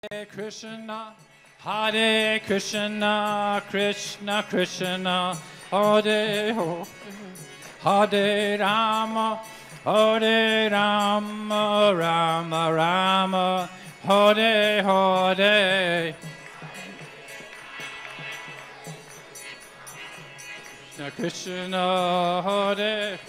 Krishna, Hare Krishna, Krishna Krishna, Hare Hare, Hare Rama, Hare Rama, Rama Rama, Hare Hare. Krishna Krishna, Hare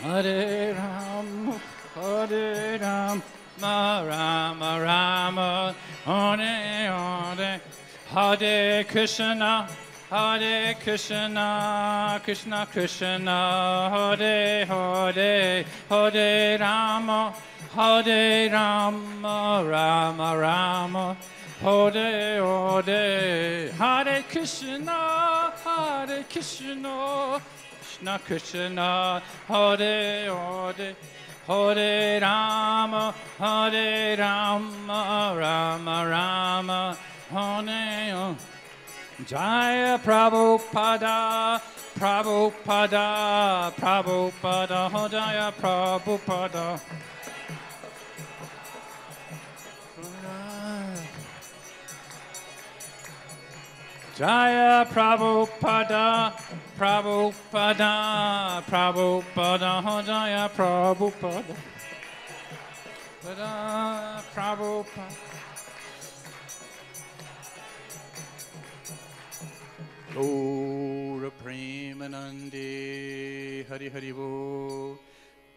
Hare Rama, Hare Rama, Rama Rama, Hare Hare, Hare Krishna, Hare Krishna, Krishna Krishna, Hare Hare, Hare Rama, Hare Rama, Rama Rama, Hare Hare, Hare Krishna, Hare Krishna, Krishna Krishna, Hare Hare, Hare Rama, Hare Rama, Rama Rama, Hare. Jaya Prabhupada, Prabhupada, Prabhupada, Jaya Prabhupada. Jaya Prabhupada, Prabhupada, Prabhupada, Jaya Prabhupada, Prabhupada. Gaura Premanande, Hari Hari Bo.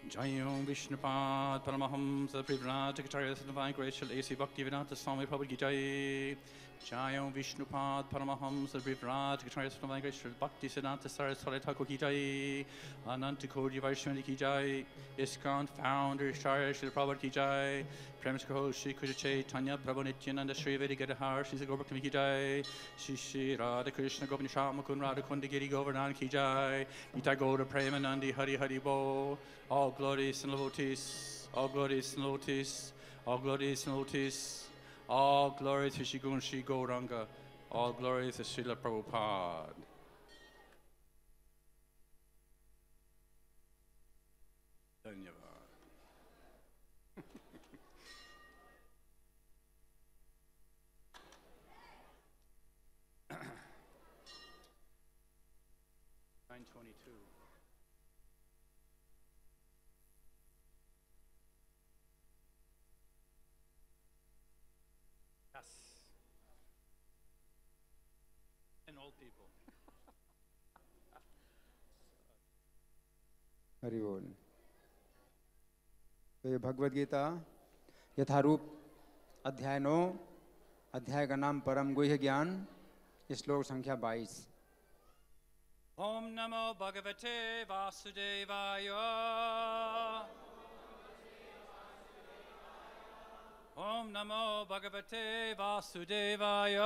Jayam Vishnupad, Paramahamsa, Privrajacharya, Divine Gracious A.C. Bhaktivedanta Swami Prabhupada Jai. Jayam Vishnupad, Paramahamsa, Privrajacharya, Divine Gracious Bhakti Siddhanta Saraswati Thakur Ki Jai. Ananta Kodi Vaishnava Ki Jai. ISKCON Founder Shri Srila Prabhupada Ki Jai. Premisker Shri Krishna Chaitanya Prabhu Nityananda Shri Vedi Gadahar Shri Gopakami Ki Jai. Shri Radha Krishna Govinda Shamakun Radha Kundagiri Govardhan Ki Jai. Nita Gaura Premanandi Hari Hari Bo. All glories and lotus, all glories and lotus, all glories and lotus, all glory to Shri Gun Shri Gauranga, all glory to Srila Prabhupada. Dhanyavad. People. Hari बोल। तो ये भगवद गीता यथारूप अध्याय 9, अध्याय का नाम परम गुह्य ज्ञान, श्लोक संख्या 22। ओम नमो भगवते वासुदेवाय। ओम नमो भगवते वासुदेवाय।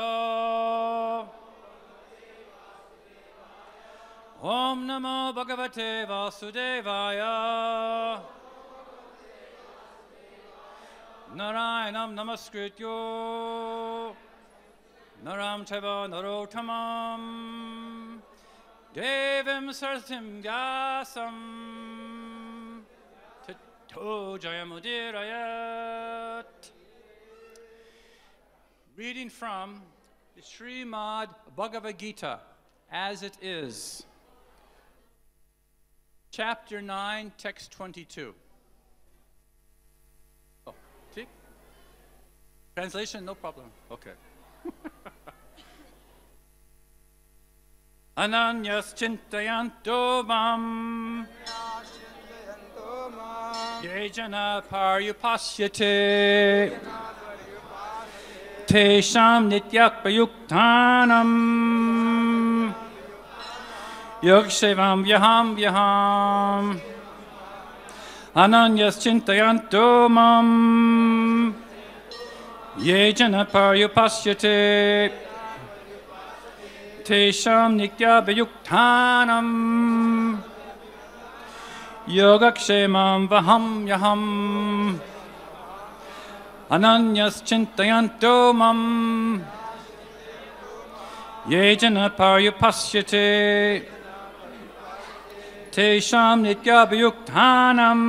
Om Namo Bhagavate Vasudevaya. Narayanam Namaskrityo Naram Chaiva Narottamam Devim Saraswatim Vyasam Tato Jayamudirayat. Reading from the Srimad Bhagavad Gita as it is. Chapter 9, text 22. Oh, see? Translation, no problem. Okay. Ananyas chintayanto mam yejana paryupasyate tesham nityak payuktanam Yogshevam Vyaham Vyaham Ananyas Chintayanto Mam Yejana Paryupasyate Tesham Nitya Vyuktanam Yogakshemam Vaham Yaham Ananyas Chintayanto Mam Yejana Paryupasyate Tesham Nitya Vyuktanam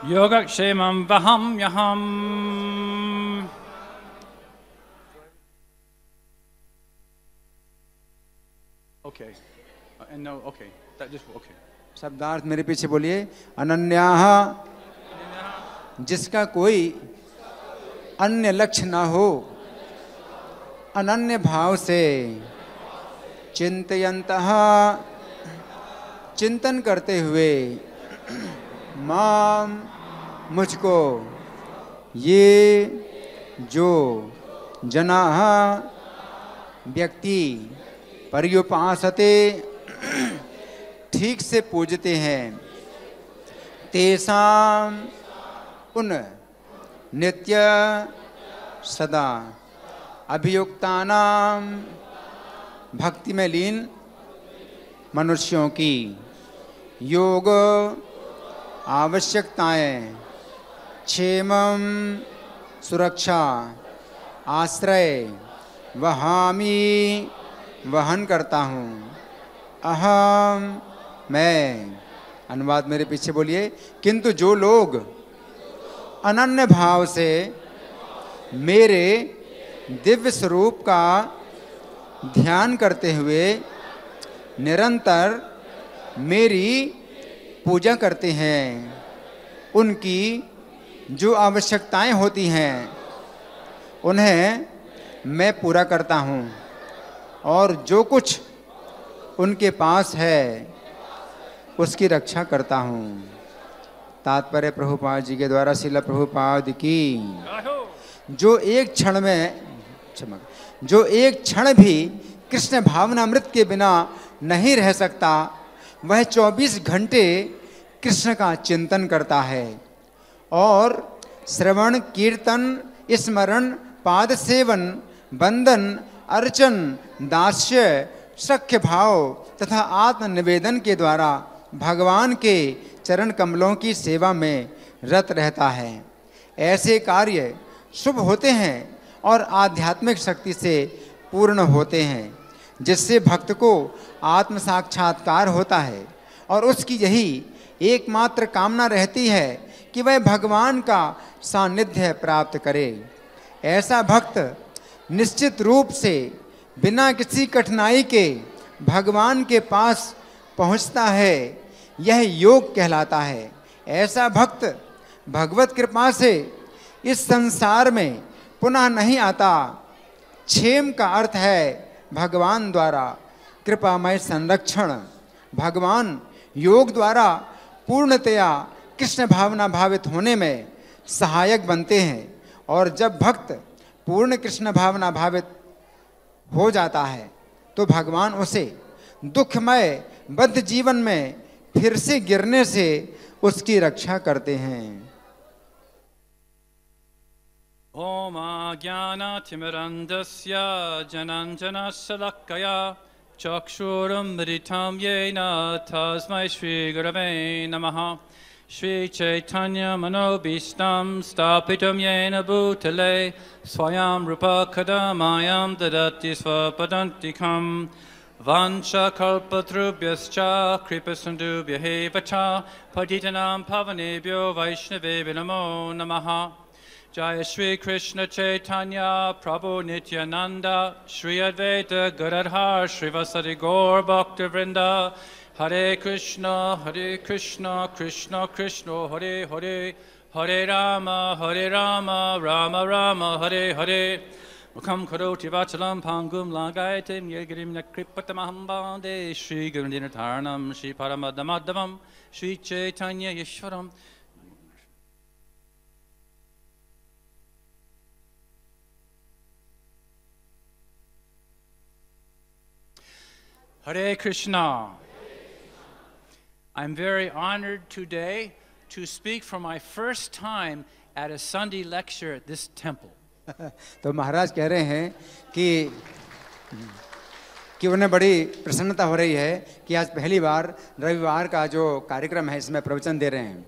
Yogakshemam vaham yaham. Okay. And no, okay. That just, okay. शब्दार्थ मेरे पीछे बोलिए। अनन्याः, जिसका कोई अन्य लक्ष्य ना हो, अनन्य भाव से चिंतयन्तः, चिंतन करते हुए, माम, मुझको, ये जो जनाः, व्यक्ति, पर्युपासते, ठीक से पूजते हैं, तेषां, उन नित्य सदा अभियुक्तानां, भक्ति में लीन मनुष्यों की योग आवश्यकताएं, क्षेमम, सुरक्षा, आश्रय, वहामी, वहन करता हूँ, अहम, मैं। अनुवाद मेरे पीछे बोलिए। किंतु जो लोग अनन्य भाव से मेरे दिव्य स्वरूप का ध्यान करते हुए निरंतर मेरी पूजा करते हैं, उनकी जो आवश्यकताएं होती हैं उन्हें मैं पूरा करता हूँ, और जो कुछ उनके पास है उसकी रक्षा करता हूँ। तात्पर्य प्रभुपाद जी के द्वारा श्रील प्रभुपाद की। जो एक क्षण भी कृष्ण भावनामृत के बिना नहीं रह सकता, वह 24 घंटे कृष्ण का चिंतन करता है और श्रवण, कीर्तन, स्मरण, पाद सेवन, बंदन, अर्चन, दास्य, सख्य भाव तथा आत्मनिवेदन के द्वारा भगवान के चरण कमलों की सेवा में रत रहता है। ऐसे कार्य शुभ होते हैं और आध्यात्मिक शक्ति से पूर्ण होते हैं, जिससे भक्त को आत्म साक्षात्कार होता है और उसकी यही एकमात्र कामना रहती है कि वह भगवान का सानिध्य प्राप्त करे। ऐसा भक्त निश्चित रूप से बिना किसी कठिनाई के भगवान के पास पहुंचता है। यह योग कहलाता है। ऐसा भक्त भगवत कृपा से इस संसार में पुनः नहीं आता। क्षेम का अर्थ है भगवान द्वारा कृपामय संरक्षण। भगवान योग द्वारा पूर्णतया कृष्ण भावना भावित होने में सहायक बनते हैं, और जब भक्त पूर्ण कृष्ण भावना भावित हो जाता है तो भगवान उसे दुखमय बद्ध जीवन में फिर से गिरने से उसकी रक्षा करते हैं। ओम ज्ञानातिमिरन्दस्य जनञ्जनशलाकया चक्षुरुन्मिलितं येन तस्मै श्रीगुरवे नमः। श्रीचैतन्यमनोभीष्टं स्थापितं येन भूतले स्वयं रूपा कदा मायां ददति स्वपदान्तिकं। वाञ्छाकल्पतरुभ्यश्च कृपासिन्धुभ्यः च पतितानां पावनेभ्यो वैष्णवेभ्यो नमो नमः। जय श्री कृष्ण चैतन्य प्रभु नित्यानंद श्री अद्वैत गदाधर श्रीवासदि गौर भक्तवृंद। हरे कृष्ण कृष्ण कृष्ण हरे हरे, हरे राम राम राम हरे हरे। मुखं करोति वाचालं पांगुं लंघयते यद्गिरिं न कृपयामहं वन्दे श्रीगुरुनिधारणं श्रीपरमपदमाधवं श्रीचैतन्येश्वरम्। Hare Krishna. I'm very honored today to speak for my first time at a Sunday lecture at this temple. तो महाराज कह रहे हैं कि उन्हें बड़ी प्रसन्नता हो रही है कि आज पहली बार रविवार का जो कार्यक्रम है इसमें प्रवचन दे रहे हैं।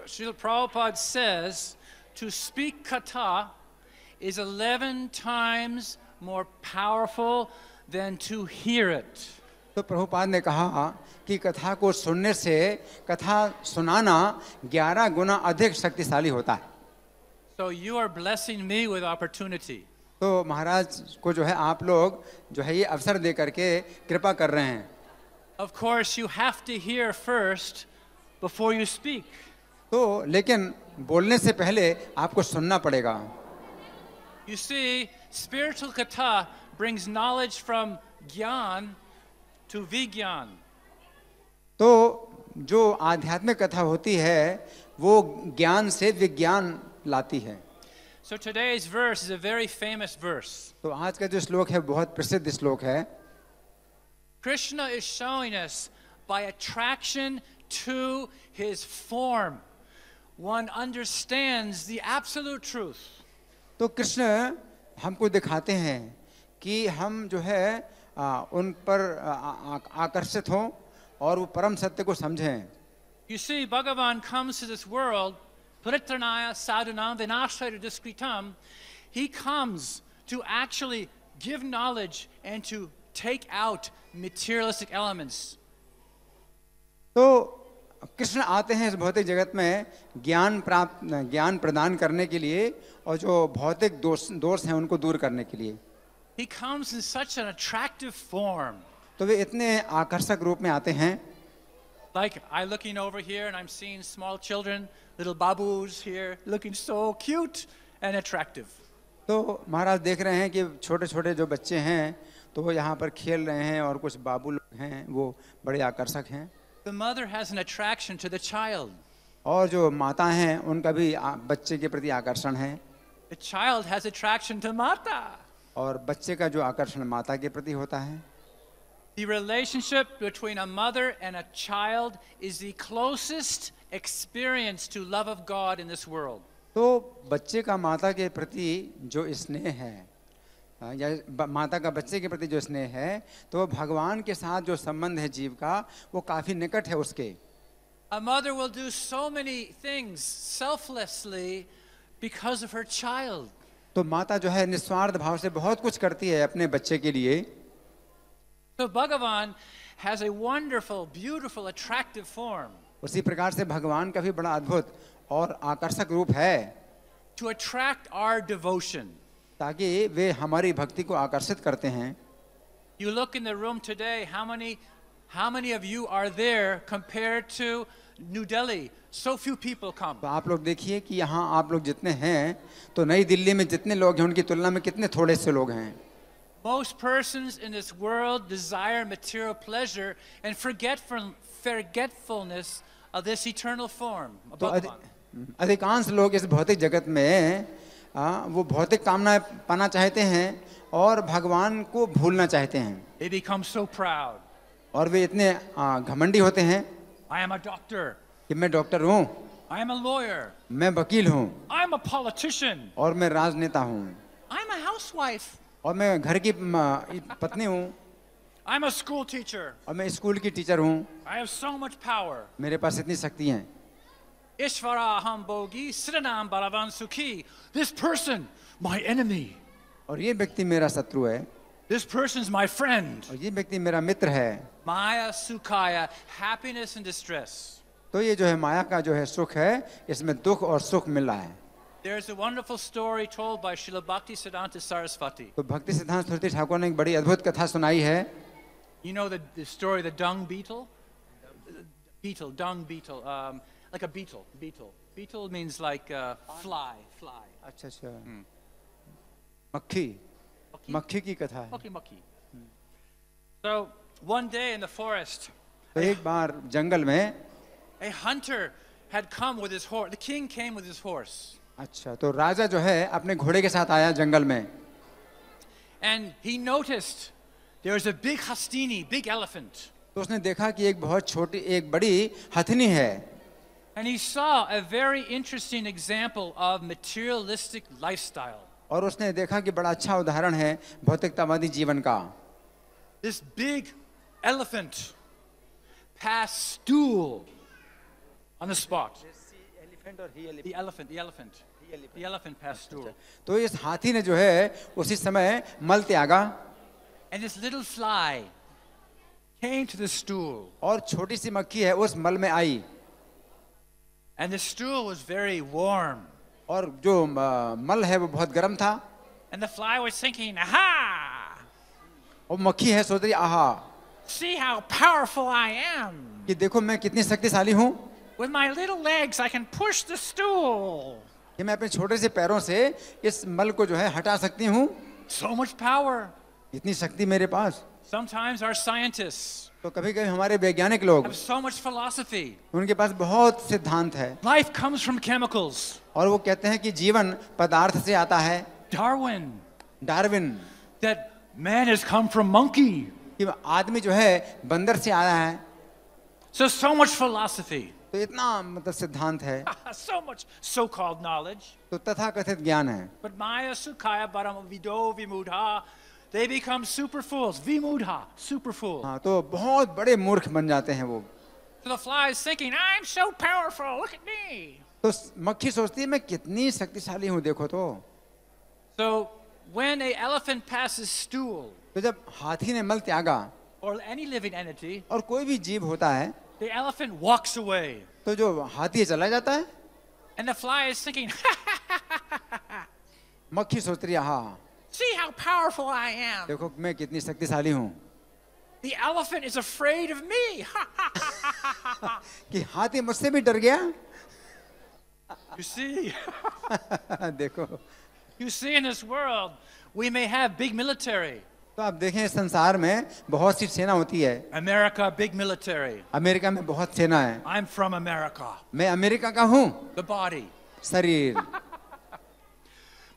Srila Prabhupada says to speak katha is 11 times more powerful than to hear it. तो प्रभुपाद ने कहा कि कथा को सुनने से कथा सुनाना 11 गुना अधिक शक्तिशाली होता है। So you are blessing me with opportunity. तो महाराज को जो है आप लोग जो है ये अवसर दे करके कृपा कर रहे हैं। Of course, you have to hear first before you speak. तो लेकिन बोलने से पहले आपको सुनना पड़ेगा। You see, spiritual katha brings knowledge from gyan to vigyan. तो जो आध्यात्मिक कथा होती है वो ज्ञान से विज्ञान लाती है। So today's verse is a very famous verse. तो आज का जो श्लोक है बहुत प्रसिद्ध श्लोक है। Krishna is showing us by attraction to his form, one understands the absolute truth. तो कृष्ण हमको दिखाते हैं कि हम जो है उन पर आकर्षित हों और वो परम सत्य को समझें। You see, Bhagavan comes to this world, paritranaya sadhunam vinashaya diskritam. He comes to actually give knowledge and to take out materialistic elements. तो कृष्ण आते हैं इस भौतिक जगत में ज्ञान प्रदान करने के लिए और जो भौतिक दोष हैं उनको दूर करने के लिए। He comes in such an attractive form. तो वे इतने आकर्षक रूप में आते हैं। Like I'm looking over here and I'm seeing small children, little babus here, looking so cute and attractive. तो महाराज देख रहे हैं कि छोटे छोटे जो बच्चे हैं तो वो यहाँ पर खेल रहे हैं और कुछ बाबू लोग हैं वो बड़े आकर्षक हैं। The mother has an attraction to the child. और जो माता हैं उनका भी बच्चे के प्रति आकर्षण है। The child has attraction to mata. और बच्चे का जो आकर्षण माता के प्रति होता है। The relationship between a mother and a child is the closest experience to love of God in this world. तो बच्चे का माता के प्रति जो स्नेह है या माता का बच्चे के प्रति जो स्नेह है तो भगवान के साथ जो संबंध है जीव का वो काफी निकट है उसके। A mother will do so many things selflessly because of her child. तो माता जो है निस्वार्थ भाव से बहुत कुछ करती है अपने बच्चे के लिए। So Bhagavan has a wonderful, beautiful, attractive form. उसी प्रकार से भगवान का भी बड़ा अद्भुत और आकर्षक रूप है to attract our devotion. ताकि वे हमारी भक्ति को आकर्षित करते हैं। You look in the room today, how many of you are there compared to New Delhi? So few people come. तो आप लोग देखिए कि यहाँ आप लोग जितने हैं तो नई दिल्ली में जितने लोग हैं उनकी तुलना में कितने थोड़े से लोग हैं। Most persons in this world desire material pleasure and forgetfulness of this eternal form. तो अधिकांश लोग इस भौतिक जगत में वो भौतिक कामना पाना चाहते हैं और भगवान को भूलना चाहते हैं। They become so proud. और वे इतने घमंडी होते हैं I am a doctor. कि मैं डॉक्टर हूँ, I am a lawyer. मैं वकील हूँ, I am a politician. और मैं राजनेता हूँ, I am a housewife. और मैं घर की पत्नी हूँ, I am a school teacher. और मैं स्कूल की टीचर हूँ, I have so much power. मेरे पास इतनी शक्ति हैं। Ishvara Hambogi, Siddhanam Balavan Sukhi. This person, my enemy. और ये व्यक्ति मेरा शत्रु है, This person's my friend. और ये व्यक्ति मेरा मित्र है। Maya Sukhaya, happiness and distress. तो ये जो है माया का जो है सुख है, इसमें दुख और सुख मिल रहा है। There's a wonderful story told by Srila Bhakti Siddhanta Saraswati. तो भक्ति सिद्धांत सरस्वती ठाकुर ने एक बड़ी अद्भुत कथा सुनाई है। You know the story of the dung beetle? Dung beetle. Like a beetle. Beetle means like fly. अच्छा अच्छा, मक्खी की कथा है। Mukhi. So one day in the forest, तो एक बार जंगल में a hunter had come with his horse. The king came with his horse. अच्छा, तो राजा जो है अपने घोड़े के साथ आया जंगल में। And he noticed there was a big hastini, big elephant. तो उसने देखा कि एक बड़ी हथनी है। And he saw a very interesting example of materialistic lifestyle. और उसने देखा कि बड़ा अच्छा उदाहरण है भौतिकतावादी जीवन का। This big elephant passed stool on the spot. The elephant passed stool. तो इस हाथी ने जो है उसी समय मल त्यागा। And this little fly came to the stool. और छोटी सी मक्खी है उस मल में आई, And the stool was very warm. और जो मल है वो बहुत गर्म था, And the fly was thinking, aha! और मक्खी है सोच रही आहा, See how powerful I am. कि देखो मैं कितनी शक्तिशाली हूँ, With my little legs, I can push the stool. कि मैं अपने छोटे से पैरों से इस मल को जो है हटा सकती हूँ, So much power. इतनी शक्ति मेरे पास। Sometimes our scientists तो कभी कभी हमारे वैज्ञानिक लोग, have so much philosophy. उनके पास बहुत सिद्धांत है, Life comes from chemicals. और वो कहते हैं कि जीवन पदार्थ से आता है। Darwin, Darwin, that man has come from monkey. कि आदमी जो है बंदर से आया है, So much philosophy. तो इतना मतलब सिद्धांत है, So much so-called knowledge. तो तथाकथित ज्ञान है। But Maya Sukhaya Paramavido Vimudha, they become super fools. Vimudha, super fool. हाँ, तो बहुत बड़े मूर्ख बन जाते हैं वो। So the fly is thinking, I'm so powerful, look at me. तो मक्खी सोचती है मैं कितनी शक्तिशाली हूँ, देखो तो। So when an elephant passes stool, तो जब हाथी ने मल त्यागा, or any living entity, और कोई भी जीव होता है, the elephant walks away. तो जो हाथी चला जाता है, And the fly is thinking, मक्खी सोचती है हाँ, see how powerful I am. देखो मैं कितनी शक्तिशाली हूँ, The elephant is afraid of me. कि हाथी मुझसे भी डर गया। You see, देखो, you see in this world, we may have big military. तो आप देखें इस संसार में बहुत सी सेना होती है। America, big military. अमेरिका में बहुत सेना है, I'm from America. मैं अमेरिका का हूँ, The body. शरीर।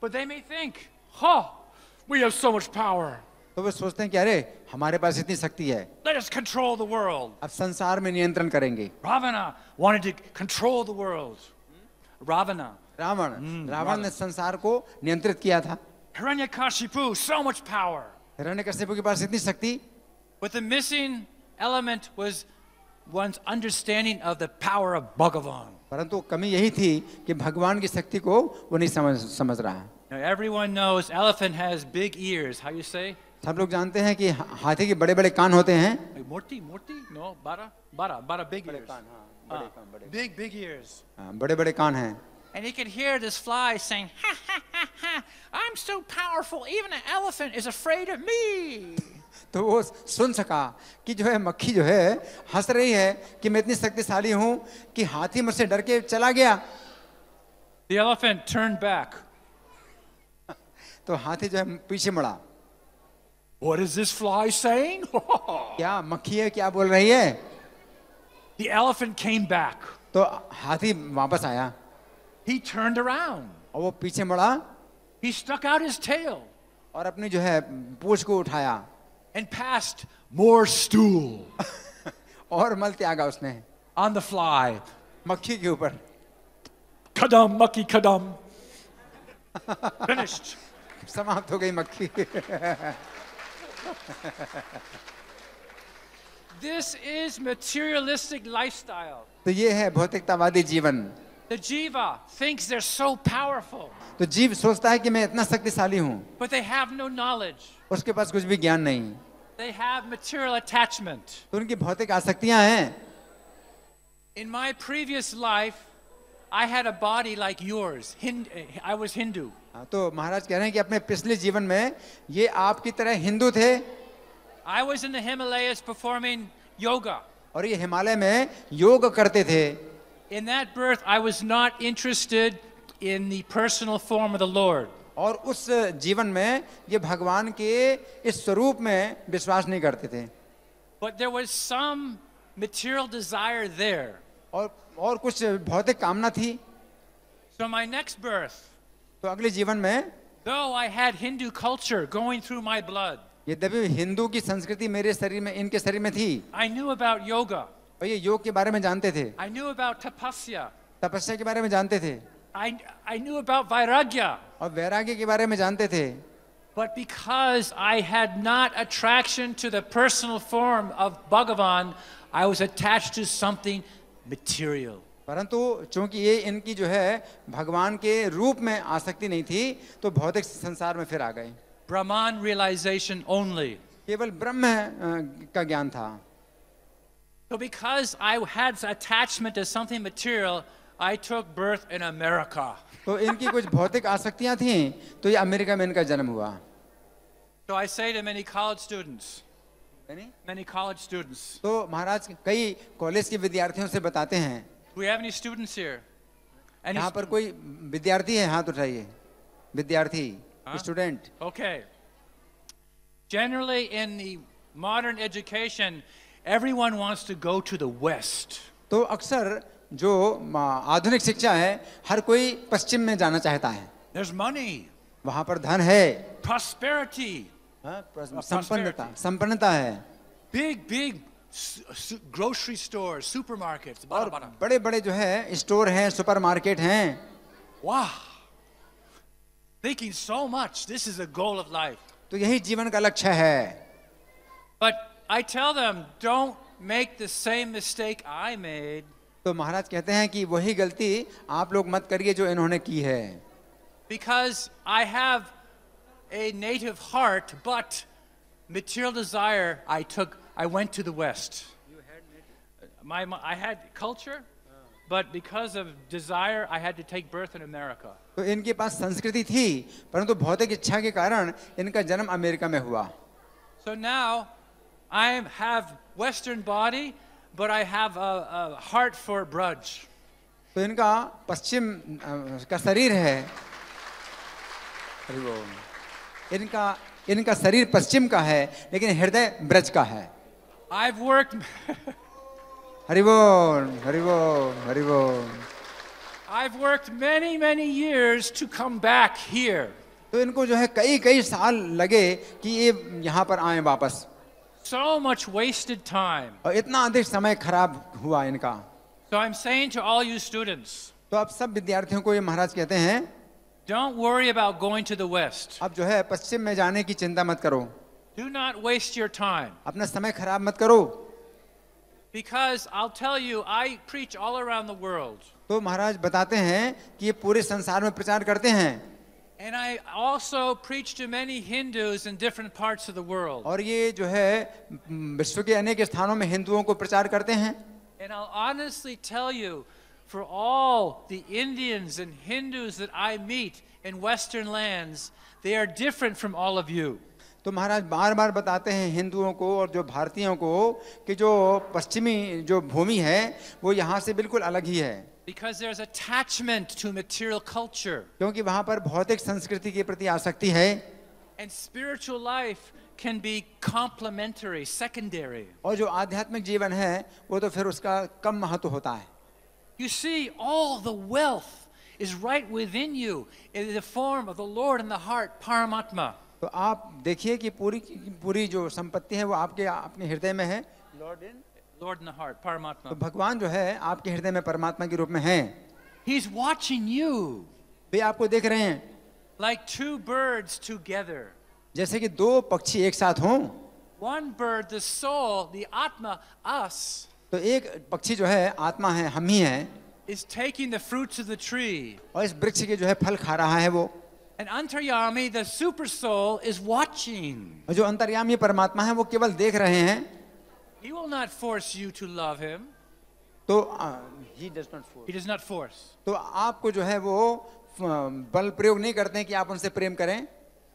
But they may think, oh, we have so much power. तो वे सोचते हैं कि अरे हमारे पास इतनी शक्ति है, Let us control the world. अब संसार में नियंत्रण करेंगे। Ravana wanted to control the world. Ravana. Ravan ने संसार को नियंत्रित किया था। Hiranyakashipu, so much power. Hiranyakashipu के पास इतनी शक्ति, But the missing element was one's understanding of the power of Bhagavan. परंतु कमी यही थी कि भगवान की शक्ति को वो नहीं समझ रहा है। Now everyone knows elephant has big ears. How you say? सब लोग जानते हैं कि हाथी के बड़े बड़े कान होते हैं। Morti? No, bara, big ears. Big ears. बड़े बड़े कान हैं। And he could hear this fly saying, ha, ha, ha, ha, I'm so powerful, even an elephant is afraid of me. तो वो सुन सका कि जो है मक्खी जो है हंस रही है कि मैं इतनी शक्तिशाली हूँ कि हाथी मुझसे डर के चला गया। The elephant turned back. तो हाथी जो है पीछे मुड़ा। What is this fly saying? क्या मक्खी है, क्या बोल रही है? The elephant came back. तो हाथी वापस आया He turned around. और वो पीछे मुड़ा He stuck out his tail और अपनी जो है पूंछ को उठाया and passed more stool और मल त्यागा उसने on the fly. मक्खी के ऊपर। Kadam, mucky kadam. Finished. समाप्त हो गई मक्खी। This is materialistic lifestyle. तो ये है भौतिकतावादी जीवन। The jiva thinks they're so powerful, तो जीव सोचता है कि मैं इतना शक्तिशाली हूँ, but they have no knowledge. उसके पास कुछ भी ज्ञान नहीं, They have material attachment. तो उनकी भौतिक आसक्तियां हैं। In my previous life, I had a body like yours. I was Hindu. तो महाराज कह रहे हैं कि अपने पिछले जीवन में ये आपकी तरह हिंदू थे, I was in the Himalayas performing yoga. और ये हिमालय में योग करते थे। In that birth, I was not interested in the personal form of the Lord. और उस जीवन में ये भगवान के इस स्वरूप में विश्वास नहीं करते थे, But there was some material desire there. और कुछ भौतिक कामना थी। So my next birth, तो अगले जीवन में though I had Hindu culture going through my blood, यद्यपि हिंदू की संस्कृति मेरे शरीर में, इनके शरीर में थी, I knew about yoga. और ये योग के बारे में जानते थे, I knew about tapasya. तपस्या के बारे में जानते थे, I knew about vairagya. और वैराग्य के बारे में जानते थे। But because I had not attraction to the personal form of Bhagavan, I was attached to something material. परंतु चूंकि ये इनकी जो है भगवान के रूप में आसक्ति नहीं थी, तो भौतिक संसार में फिर आ गए। Brahman realization only. केवल ब्रह्म का ज्ञान था। So because I had attachment to something material, I took birth in America. तो इनकी कुछ भौतिक आसक्तियां थीं, तो ये अमेरिका में इनका जन्म हुआ। So I say to many college students, तो महाराज कई कॉलेज के विद्यार्थियों से बताते हैं, do we have any students here? Any यहाँ पर कोई विद्यार्थी है? हाथ उठाइए। विद्यार्थी, student. Okay. Generally in the modern education, everyone wants to go to the West. तो अक्सर जो आधुनिक शिक्षा है, हर कोई पश्चिम में जाना चाहता है। There's money, वहाँ पर धन है, prosperity, संपन्नता है, big grocery stores, supermarkets. और बड़े बड़े जो है स्टोर हैं, सुपरमार्केट हैं। Wow. Thinking so much, this is the goal of life. तो यही जीवन का लक्ष्य है। But I tell them, don't make the same mistake I made. तो महाराज कहते हैं कि वही गलती आप लोग मत करिए जो इन्होंने की है। Because I have a native heart, but material desire, I went to the West. I had culture, but because of desire, I had to take birth in America. तो इनके पास संस्कृति थी, परंतु भौतिक इच्छा के कारण इनका जन्म अमेरिका में हुआ। So now I have Western body, but I have a heart for brunch. तो इनका पश्चिम का शरीर है, इनका शरीर पश्चिम का है, लेकिन हृदय ब्रज का है। I've worked हरि बोल, हरि बोल, हरि बोल। I've worked many years to come back here. तो इनको जो है कई साल लगे कि ये यहाँ पर आए वापस। So much wasted time. और इतना अधिक समय खराब हुआ इनका। So I'm saying to all you students, तो अब सब विद्यार्थियों को ये महाराज कहते हैं, don't worry about going to the West. अब जो है पश्चिम में जाने की चिंता मत करो। Do not waste your time. अपना समय खराब मत करो। Because I'll tell you, I preach all around the world. तो महाराज बताते हैं कि ये पूरे संसार में प्रचार करते हैं। And I also preach to many Hindus in different parts of the world. और ये जो है विश्व के अनेक स्थानों में हिंदुओं को प्रचार करते हैं। And I'll honestly tell you, for all the Indians and Hindus that I meet in Western lands, they are different from all of you. तो महाराज बार बार बताते हैं हिंदुओं को और जो भारतीयों को कि जो पश्चिमी जो भूमि है वो यहाँ से बिल्कुल अलग ही है। Because there's attachment to material culture. क्योंकि वहाँ पर भौतिक संस्कृति के प्रति आसक्ति है। And spiritual life can be complementary, secondary. और जो आध्यात्मिक जीवन है वो तो फिर उसका कम महत्व होता है। You see, all the wealth is right within you in the form of the Lord in the heart, Paramatma. तो आप देखिए कि पूरी जो संपत्ति है वो आपके अपने हृदय में है। Lord in the heart, Paramatma. तो भगवान जो है आपके हृदय में परमात्मा के रूप में है। He's watching you. वे आपको देख रहे हैं। Like two birds together. जैसे कि दो पक्षी एक साथ हों। One bird, the soul, the Atma, us. तो एक पक्षी जो है आत्मा है, हम ही हैं। Is taking the fruits of the tree. और इस वृक्ष के जो है फल खा रहा है वो। And Antaryami, the super soul, is watching. और जो अंतर्यामी परमात्मा है वो केवल देख रहे हैं। He will not force you to love him. तो he does not force. He does not force. तो आपको जो है वो बल प्रयोग नहीं करते हैं कि आप उनसे प्रेम करें।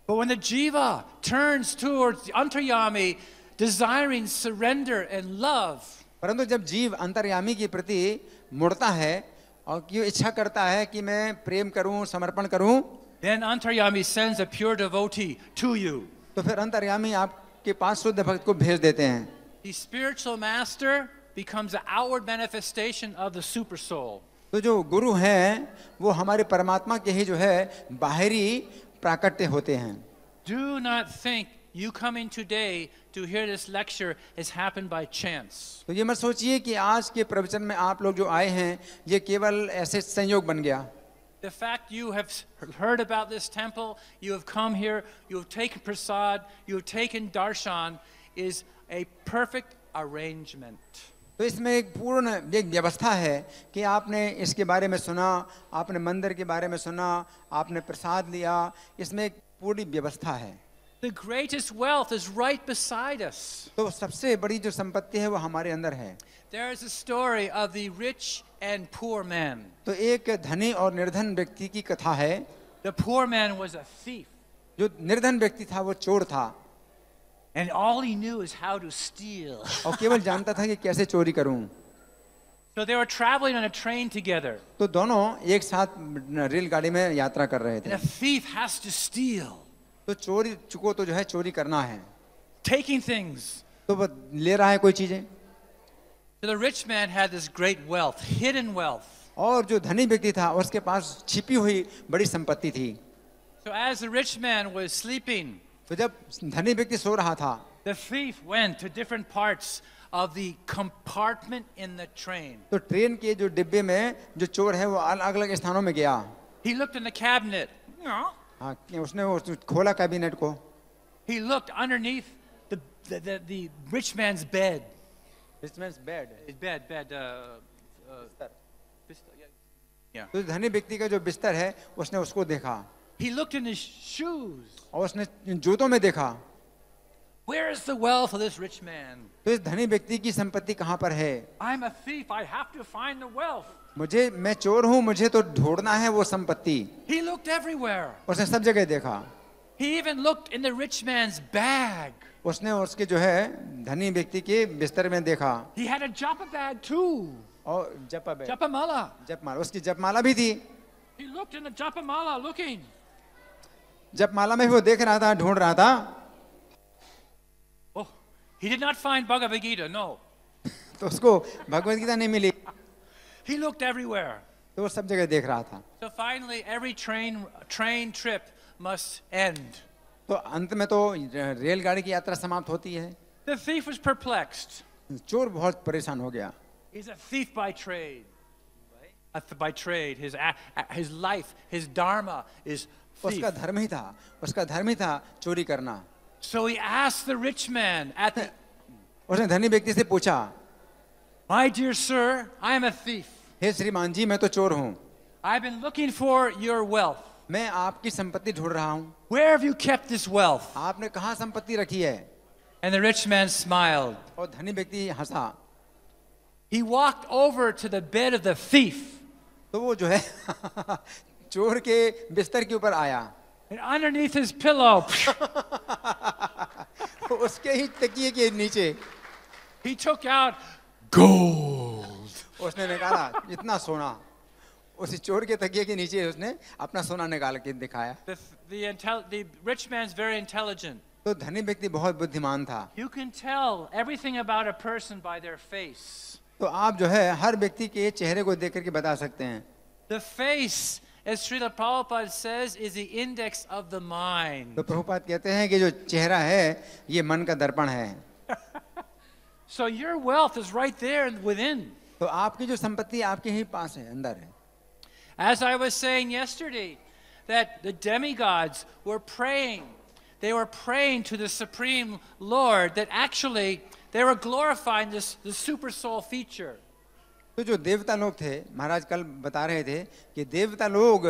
But when the jiva turns towards Antaryami, desiring surrender and love, परंतु जब जीव अंतर्यामी के प्रति मुड़ता है और कि इच्छा करता है कि मैं प्रेम करूं, समर्पण करूं, then Antaryami sends a pure devotee to you. तो फिर अंतर्यामी आपके पास शुद्ध भक्त को भेज देते हैं। The spiritual master becomes an outward manifestation of the super soul. तो जो गुरु हैं वो हमारे परमात्मा के ही जो है बाहरी प्राकट्य होते हैं। Do not think you coming today to hear this lecture has happened by chance. तो ये मत सोचिए कि आज के प्रवचन में आप लोग जो आए हैं ये केवल ऐसे संयोग बन गया। The fact you have heard about this temple, you have come here, you have taken prasad, you have taken darshan, is a perfect arrangement. तो इसमें एक पूर्ण एक व्यवस्था है कि आपने इसके बारे में सुना, आपने मंदिर के बारे में सुना, आपने प्रसाद लिया, इसमें एक पूरी व्यवस्था है। The greatest wealth is right beside us. तो सबसे बड़ी जो संपत्ति है वो हमारे अंदर है। There is a story of the rich and poor man. तो एक धनी और निर्धन व्यक्ति की कथा है। The poor man was a thief, जो निर्धन व्यक्ति था वो चोर था and all he knew is how to steal. और केवल जानता था कि कैसे चोरी करूं। So they were traveling on a train together, तो दोनों एक साथ रेलगाड़ी में यात्रा कर रहे and थे। a thief has to steal, तो चोरी को तो जो है चोरी करना है, taking things. तो वो ले रहा है कोई चीजें। So the rich man had this great wealth, hidden wealth. और जो धनी व्यक्ति था उसके पास छिपी हुई बड़ी संपत्ति थी। So as the rich man was sleeping, तो जब धनी व्यक्ति सो रहा था the thief went to different parts of the compartment in the train. तो ट्रेन के जो डिब्बे में जो चोर है वो अलग अलग स्थानों में गया। He looked in the cabinet. हाँ, उसने वो खोला कैबिनेट को। He looked underneath the rich man's bed. Bed. His bed. Yeah. तो धनी व्यक्ति का जो बिस्तर है उसने उसको देखा He looked in his shoes. और उसने जूतों में देखा। Where is the wealth of this rich man? तो इस धनी व्यक्ति की संपत्ति कहाँ पर है? I'm a thief. I have to find the wealth. मैं चोर हूँ, मुझे तो ढूंढना है वो संपत्ति। He looked everywhere. उसने सब जगह देखा। He even looked in the rich man's bag. उसने उसके जो है धनी व्यक्ति के बिस्तर में देखा। He had a japa bag too. और Japamala. जपमाला, उसकी जपमाला भी थी। He looked in the japamala looking. जपमाला में भी वो देख रहा था, ढूंढ रहा था। Oh, he did not find Bhagavad Gita, no. तो उसको भगवद गीता नहीं मिली। He looked everywhere. तो वो सब जगह देख रहा था। So finally, every train trip must end. तो अंत में तो रेलगाड़ी की यात्रा समाप्त होती है। The thief was perplexed. चोर बहुत परेशान हो गया। He's a thief by trade. By trade, his life, his dharma is thief. उसका धर्म ही था, उसका धर्म ही था चोरी करना। So he asked the rich man at the, उसने धनी व्यक्ति से पूछा, my dear sir, I am a thief. हे श्रीमान जी, मैं तो चोर हूँ। I've been looking for your wealth. मैं आपकी संपत्ति ढूंढ रहा हूँ। Where have you kept this wealth? आपने कहाँ संपत्ति रखी है? And the rich man smiled. और धनी व्यक्ति हंसा। He walked over to the bed of the thief. तो वो जो है चोर के बिस्तर के ऊपर आया। And underneath his pillow, उसके ही तकिए के नीचे he took out gold. उसने निकाला इतना सोना। उस चोर के तकिए के नीचे उसने अपना सोना निकाल के दिखाया। The rich man's very intelligent. तो धनी व्यक्ति बहुत बुद्धिमान था। You can tell everything about a person by their face. तो आप जो है हर व्यक्ति के चेहरे को देख करके बता सकते हैं। The face, as Srila Prabhupada says, is the index of the mind. तो प्रभुपाद कहते हैं कि जो चेहरा है ये मन का दर्पण है। So your wealth is right there within. तो आपकी जो संपत्ति आपके ही पास है, अंदर है। As I was saying yesterday, that the demigods were praying. They were praying to the Supreme Lord that actually they were glorifying the super soul feature. तो जो देवता लोग थे, महाराज कल बता रहे थे कि देवता लोग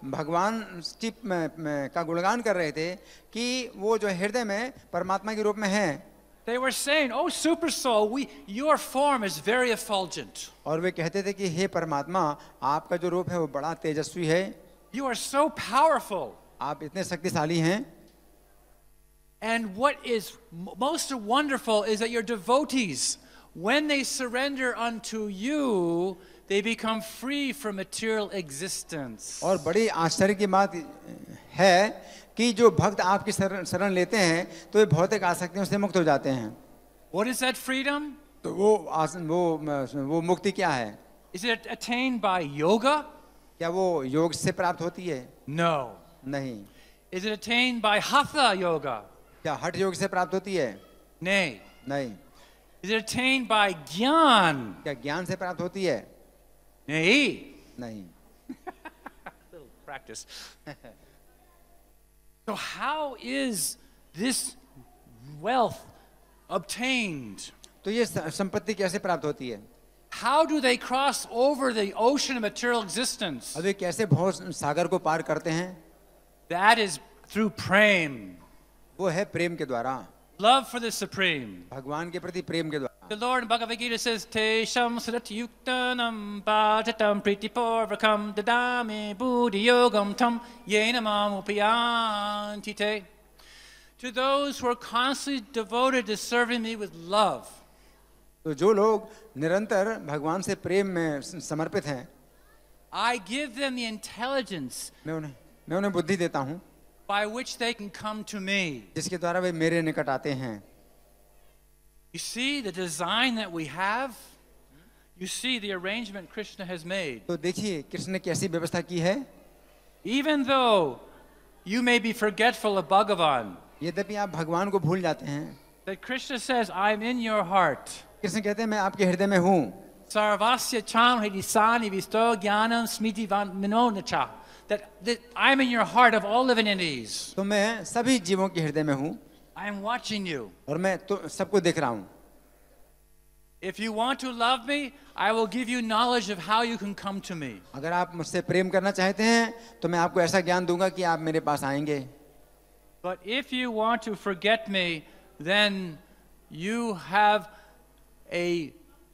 भगवान का गुणगान कर रहे थे कि वो जो हृदय में परमात्मा के रूप में हैं। They were saying, "Oh, super soul, your form is very effulgent." और वे कहते थे कि हे परमात्मा, आपका जो रूप है वो बड़ा तेजस्वी है। You are so powerful. आप इतने शक्तिशाली हैं। And what is most wonderful is that your devotees, when they surrender unto you, they become free from material existence. और बड़ी आश्चर्य की बात है कि जो भक्त आपकी शरण लेते हैं तो वे भौतिक आसक्तियों से मुक्त हो जाते हैं। What is that freedom? तो वो मुक्ति क्या है? Is it attained by yoga? क्या वो योग से प्राप्त होती है? No. नहीं। Is it attained by hatha yoga? क्या हठ योग से प्राप्त होती है? Nay. नहीं। Is it attained by jnana? क्या ज्ञान से प्राप्त होती है? Nay. नहीं। Little practice. So how is this wealth obtained? तो ये संपत्ति कैसे प्राप्त होती है? How do they cross over the ocean of material existence? अब ये कैसे भव सागर को पार करते हैं? That is through prema. वो है प्रेम के द्वारा, Love for the Supreme. भगवान के प्रति प्रेम के द्वारा। The Lord in Bhagavad Gita says, Tesham sadatyuktanam bhajatam pritiporvakam dadami buddhi yogam tam yena mam upayanti te. To those who are constantly devoted to serving me with love. तो जो लोग निरंतर भगवान से प्रेम में समर्पित हैं, I give them the intelligence मैं उन्हें बुद्धि देता हूँ by which they can come to me. जिसके द्वारा वे मेरे निकट आते हैं। You see the design that we have? You see the arrangement Krishna has made. तो देखिए कृष्ण ने कैसी व्यवस्था की है। Even though you may be forgetful of Bhagavan, यद्यपि आप भगवान को भूल जाते हैं, that Krishna says, I'm in your heart. Krishna कहते हैं मैं आपके हृदय में हूँ। Sarvasya cham hridisani visto jnanam smiti minonacha. That I'm in your heart of all living entities. तो मैं सभी जीवों के हृदय में हूँ I am watching you. और मैं तो सबको देख रहा हूँ। If you want to love me, I will give you knowledge of how you can come to me. अगर आप मुझसे प्रेम करना चाहते हैं तो मैं आपको ऐसा ज्ञान दूंगा कि आप मेरे पास आएंगे। But if you want to forget me, then you have a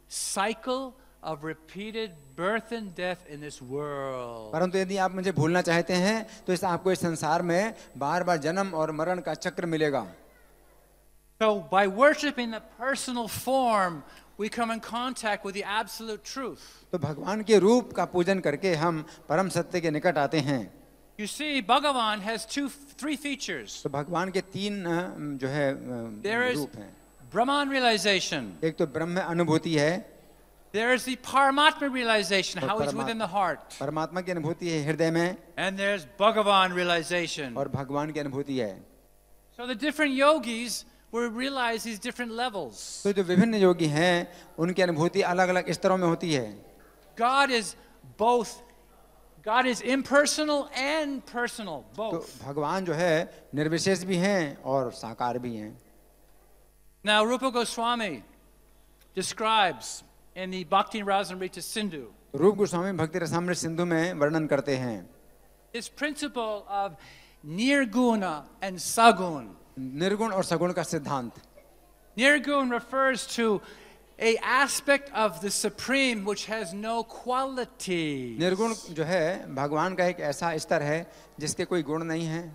cycle of repeated birth and death in this world. परंतु यदि आप मुझे भूलना चाहते हैं तो इस आपको इस संसार में बार बार जन्म और मरण का चक्र मिलेगा। So by worshiping the personal form, we come in contact with the absolute truth. तो भगवान के रूप का पूजन करके हम परम सत्य के निकट आते हैं। You see, Bhagavan has three features. तो भगवान के तीन जो है There is रूप हैं। Brahman realization. एक तो ब्रह्म अनुभूति है, There is the Paramatma realization, और how he's within the heart. परमात्मा की अनुभूति है हृदय में, And there's Bhagavan realization. और भगवान की अनुभूति है। So the different yogis will realize these different levels. तो जो विभिन्न योगी हैं उनकी अनुभूति अलग अलग स्तरों में होती है। God is both. God is impersonal and personal, तो both. भगवान जो है निर्विशेष भी हैं और साकार भी हैं। Now, Rupa Goswami describes in the Bhakti Rasamrita Sindhu रूप गोस्वामी भक्ति रसामृत सिंधु में वर्णन करते हैं this principle of nirguna and sagun. निर्गुण और सगुण का सिद्धांत। Nirgun refers to a aspect of the supreme which has no quality. निर्गुण जो है भगवान का एक ऐसा स्तर है जिसके कोई गुण नहीं है।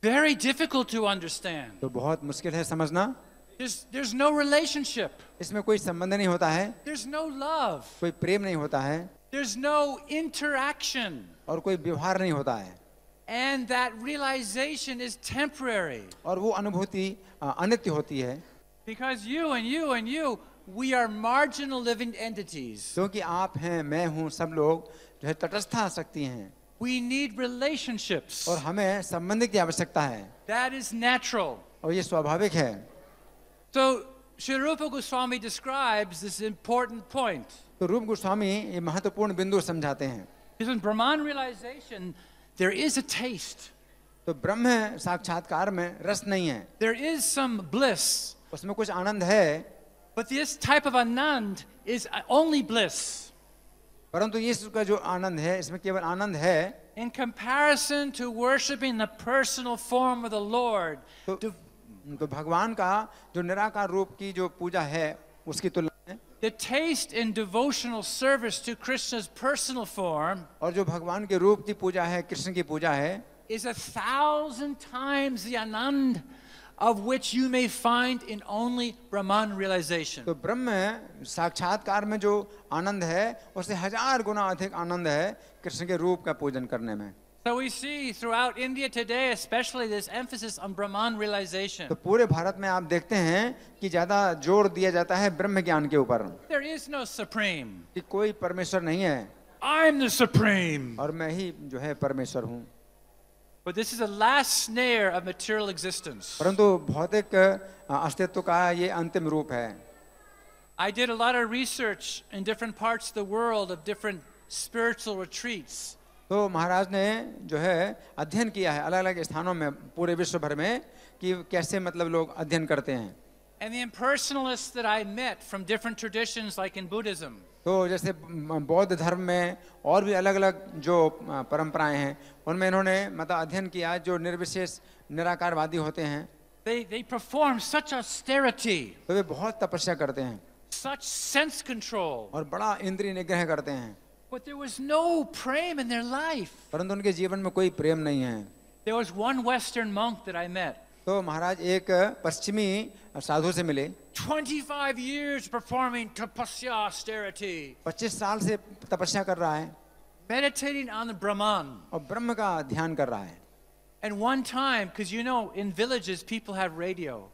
Very difficult to understand. तो बहुत मुश्किल है समझना। There's no relationship. इसमें कोई संबंध नहीं होता है, There's no love. कोई प्रेम नहीं होता है, There's no interaction. और कोई व्यवहार नहीं होता है, And that realization is temporary. और वो अनुभूति अनित्य होती है। Because you and you and you, we are marginal living entities. क्योंकि आप हैं, मैं हूँ, सब लोग जो है तटस्थ आसक्ति हैं, We need relationships. और हमें संबंध की आवश्यकता है, That is natural. और ये स्वाभाविक है। So, Sri Rupa Goswami describes this important point. तो रूप गोस्वामी ये महत्वपूर्ण बिंदु समझाते हैं। Because in Brahman realization, there is a taste. तो ब्रह्म साक्षात्कार में रस नहीं है, There is some bliss. उसमें कुछ आनंद है, But this type of anand is only bliss. परंतु ये इसका जो आनंद है इसमें केवल आनंद है। In comparison to worshiping the personal form of the Lord, तो भगवान का जो निराकार रूप की जो पूजा है उसकी तुलना में the taste in devotional service to Krishna's personal form और जो भगवान के रूप की पूजा है, कृष्ण की पूजा है, is 1,000 times the anand of which you may find in only Brahman realization. तो ब्रह्म साक्षात्कार में जो आनंद है उससे 1000 गुना अधिक आनंद है कृष्ण के रूप का पूजन करने में। So we see throughout India today, especially this emphasis on Brahman realization. तो पूरे भारत में आप देखते हैं कि ज्यादा जोर दिया जाता है ब्रह्म ज्ञान के ऊपर, There is no supreme. कि कोई परमेश्वर नहीं है I'm the supreme. और मैं ही जो है परमेश्वर हूँ। But this is the last snare of material existence. परंतु भौतिक अस्तित्व का ये अंतिम रूप है। I did a lot of research in different parts of the world of different spiritual retreats. तो महाराज ने जो है अध्ययन किया है अलग अलग स्थानों में पूरे विश्व भर में कि कैसे मतलब लोग अध्ययन करते हैं। And the impersonalists that I met from different traditions like in Buddhism. तो जैसे बौद्ध धर्म में और भी अलग अलग जो परंपराएं हैं उनमें इन्होंने मतलब अध्ययन किया, जो निर्विशेष निराकारवादी होते हैं They perform such austerity, तो वे बहुत तपस्या करते हैं such sense control, और बड़ा इंद्रिय निग्रह करते हैं, but there was no prem in their life. परंतु उनके जीवन में कोई प्रेम नहीं है। There was one Western monk that I met. तो महाराज एक पश्चिमी साधु से मिले, 25 years performing tapasya austerity, 25 साल से तपस्या कर रहा है meditating on the Brahman. और ब्रह्म का ध्यान कर रहा है। And one time, because you know, in villages people have radio.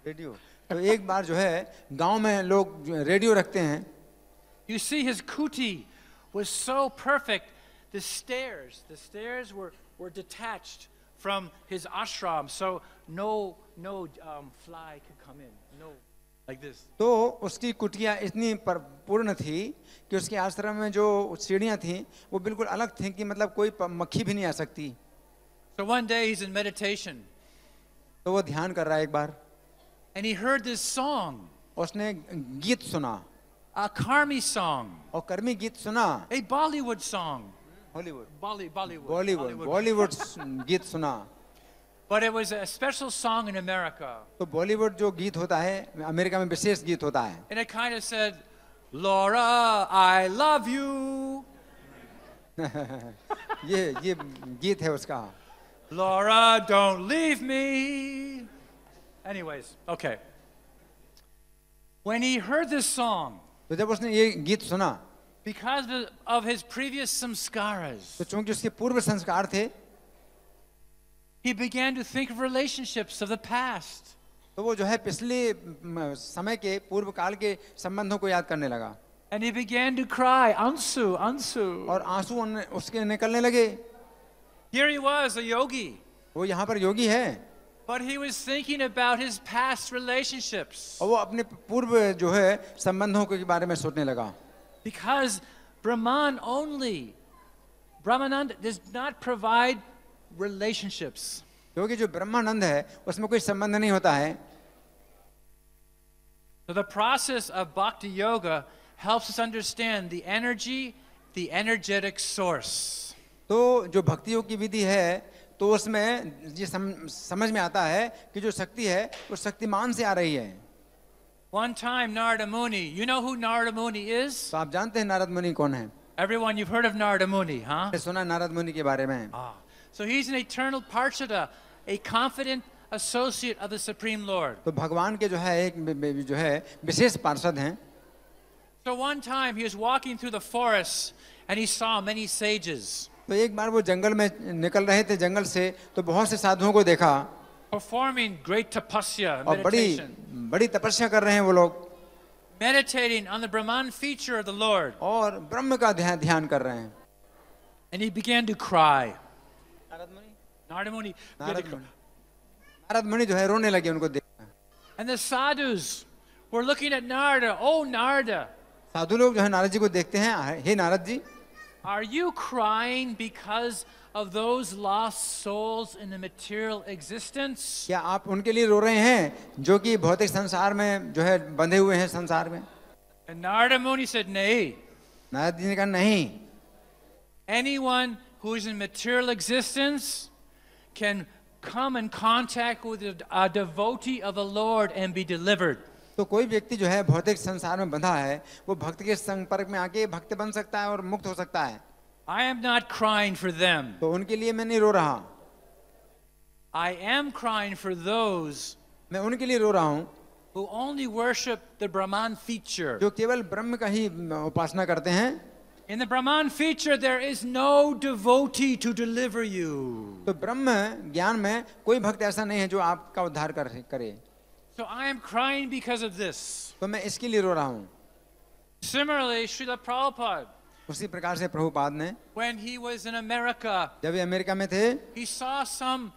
Radio, तो एक बार जो है गांव में लोग रेडियो रखते हैं, You see, his kuti was so perfect. The stairs were detached from his ashram, so no fly could come in. No, like this. तो उसकी कुटिया इतनी पूर्ण थी कि उसके आश्रम में जो सीढ़ियां थी वो बिल्कुल अलग थी कि मतलब कोई मक्खी भी नहीं आ सकती। So one day he's in meditation, तो वो ध्यान कर रहा है एक बार, and he heard this song, उसने गीत सुना, a Karmi song, और कर्मी गीत सुना, a Bollywood song. Hollywood Bollywood. Bollywood गीत सुना। But it was a special song in America. तो बॉलीवुड जो गीत होता है अमेरिका में विशेष गीत होता है, And it kind of said, Laura, I love you. ये गीत है उसका। Laura, don't leave me. Anyways, okay. When he heard this song, तो जब उसने ये गीत सुना, because of his previous samskaras, तो चूंकि उसके पूर्व संस्कार थे, he began to think of relationships of the past. तो वो जो है पिछले समय के पूर्व काल के संबंधों को याद करने लगा, And he began to cry, Ansu, Ansu. और आंसू उसके निकलने लगे। Here he was, a yogi, वो यहाँ पर योगी है, but he was thinking about his past relationships. और वो अपने पूर्व जो है संबंधों के बारे में सोचने लगा। Because Brahmananda does not provide relationships. क्योंकि जो ब्रह्मानंद है उसमें कोई संबंध नहीं होता है। So the process of bhakti yoga helps us understand the energy, the energetic source. तो जो भक्ति योग की विधि है तो उसमें ये समझ में आता है कि जो शक्ति है वो शक्तिमान से आ रही है। One time Narada Muni, you know who Narada Muni is? तो आप जानते हैं नारद मुनि कौन है? Everyone, you've heard of Narada Muni, huh? सुना नारद मुनि के बारे में। So he's an eternal parshada, a confident associate of the Supreme Lord. तो भगवान के जो है एक जो है विशेष पार्षद हैं। So one time he was walking through the forest and he saw many sages तो एक बार वो जंगल में निकल रहे थे, जंगल से तो बहुत से साधुओं को देखा performing great tapasya, और meditation, बड़ी तपस्या कर रहे हैं वो लोग, meditating on the Brahman feature of the Lord. और ब्रह्म का ध्यान कर रहे हैं। And he began to cry. Narada Muni. Narad मुनि जो है रोने लगे उनको देख। And the sadhus were looking at Narada. Oh, Narada, साधु लोग जो है नारद जी को देखते हैं, हे Narad ji, are you crying because of those lost souls in the material existence? क्या आप उनके लिए रो रहे हैं जो कि भौतिक संसार में जो है बंधे हुए हैं संसार में? And Narada Muni said, Nay. Narad ji ने कहा नहीं, Anyone who is in material existence can come in contact with a devotee of the Lord and be delivered. तो कोई व्यक्ति जो है भौतिक संसार में बंधा है वो भक्त के संपर्क में आके भक्त बन सकता है और मुक्त हो सकता है। I am not crying for them. तो उनके लिए मैं नहीं रो रहा, I am crying for those मैं उनके लिए रो रहा हूँ who only worship the Brahman feature. जो केवल ब्रह्म का ही उपासना करते हैं। In the Brahman feature, there is no devotee to deliver you. तो ब्रह्म ज्ञान में कोई भक्त ऐसा नहीं है जो आपका उद्धार करे। So I am crying because of this. तो मैं इसके लिए रो रहा हूँ। Similarly, Srila Prabhupada, उसी प्रकार से प्रभुपाद ने when he was in America, जब ये अमेरिका में थे he saw some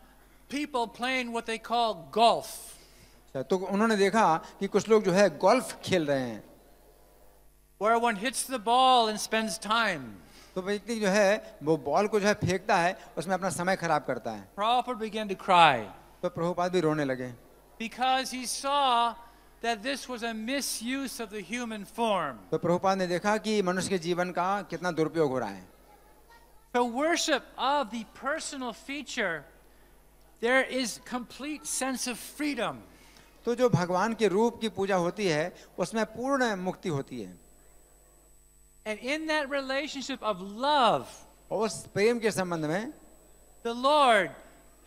people playing what they call golf. तो उन्होंने देखा कि कुछ लोग जो है गोल्फ खेल रहे हैं, Where one hits the ball and spends time. तो व्यक्ति जो है वो बॉल को जो है फेंकता है, उसमें अपना समय खराब करता है। Prabhupada began to cry तो प्रभुपाद भी रोने लगे because he saw that this was a misuse of the human form. तो प्रभुपाद ने देखा कि मनुष्य के जीवन का कितना दुरुपयोग हो रहा है. The worship of the personal feature, there is complete sense of freedom. तो जो भगवान के रूप की पूजा होती है उसमें पूर्ण मुक्ति होती है. And in that relationship of love, और उस प्रेम के संबंध में the Lord,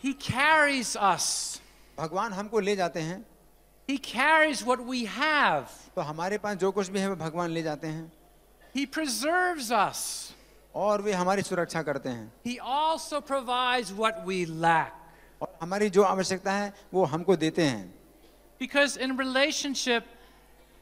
He carries us. भगवान हमको ले जाते हैं. He carries what we have. तो हमारे पास जो कुछ भी है वो भगवान ले जाते हैं. He preserves us. और वे हमारी सुरक्षा करते हैं. He also provides what we lack. और हमारी जो आवश्यकता है वो हमको देते हैं. Because in relationship,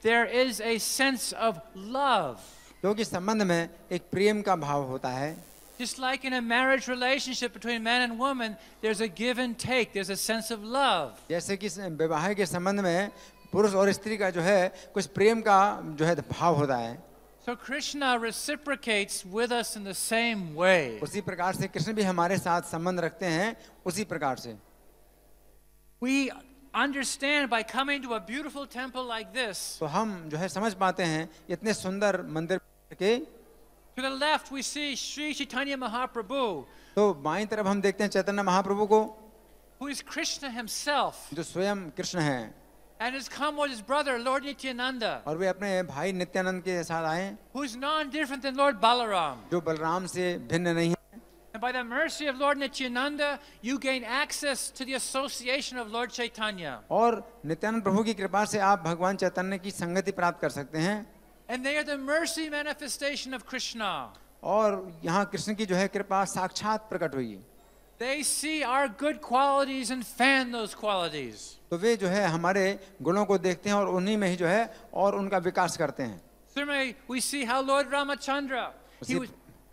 there is a sense of love. क्योंकि संबंध में एक प्रेम का भाव होता है. Just like in a marriage relationship between man and woman, there's a give and take, there's a sense of love. जैसे कि विवाह के संबंध में पुरुष और स्त्री का जो है कुछ प्रेम का जो है भाव होता है. So Krishna reciprocates with us in the same way. उसी प्रकार से कृष्ण भी हमारे साथ संबंध रखते हैं उसी प्रकार से. We understand by coming to a beautiful temple like this. तो हम जो है समझ पाते हैं इतने सुंदर मंदिर के. To the left we see Sri Chaitanya Mahaprabhu, तो बाईं तरफ हम देखते हैं चैतन्य महाप्रभु को who is Krishna himself, जो स्वयं कृष्ण हैं. and has come with his brother Lord Nityananda, और वे अपने भाई नित्यानंद के साथ आए who is non-different than Lord Balaram. जो बलराम से भिन्न नहीं है. And by the mercy of Lord Nityananda, you gain access to the association of Lord Chaitanya. और नित्यानंद प्रभु की कृपा से आप भगवान चैतन्य की संगति प्राप्त कर सकते हैं. And they are the mercy manifestation of Krishna. और यहाँ कृष्ण की जो है कृपा साक्षात प्रकट हुई. They see our good qualities and fan those qualities. तो वे जो है हमारे गुणों को देखते हैं और उन्हीं में ही जो है और उनका विकास करते हैं. Similarly, we see how Lord Ramachandra,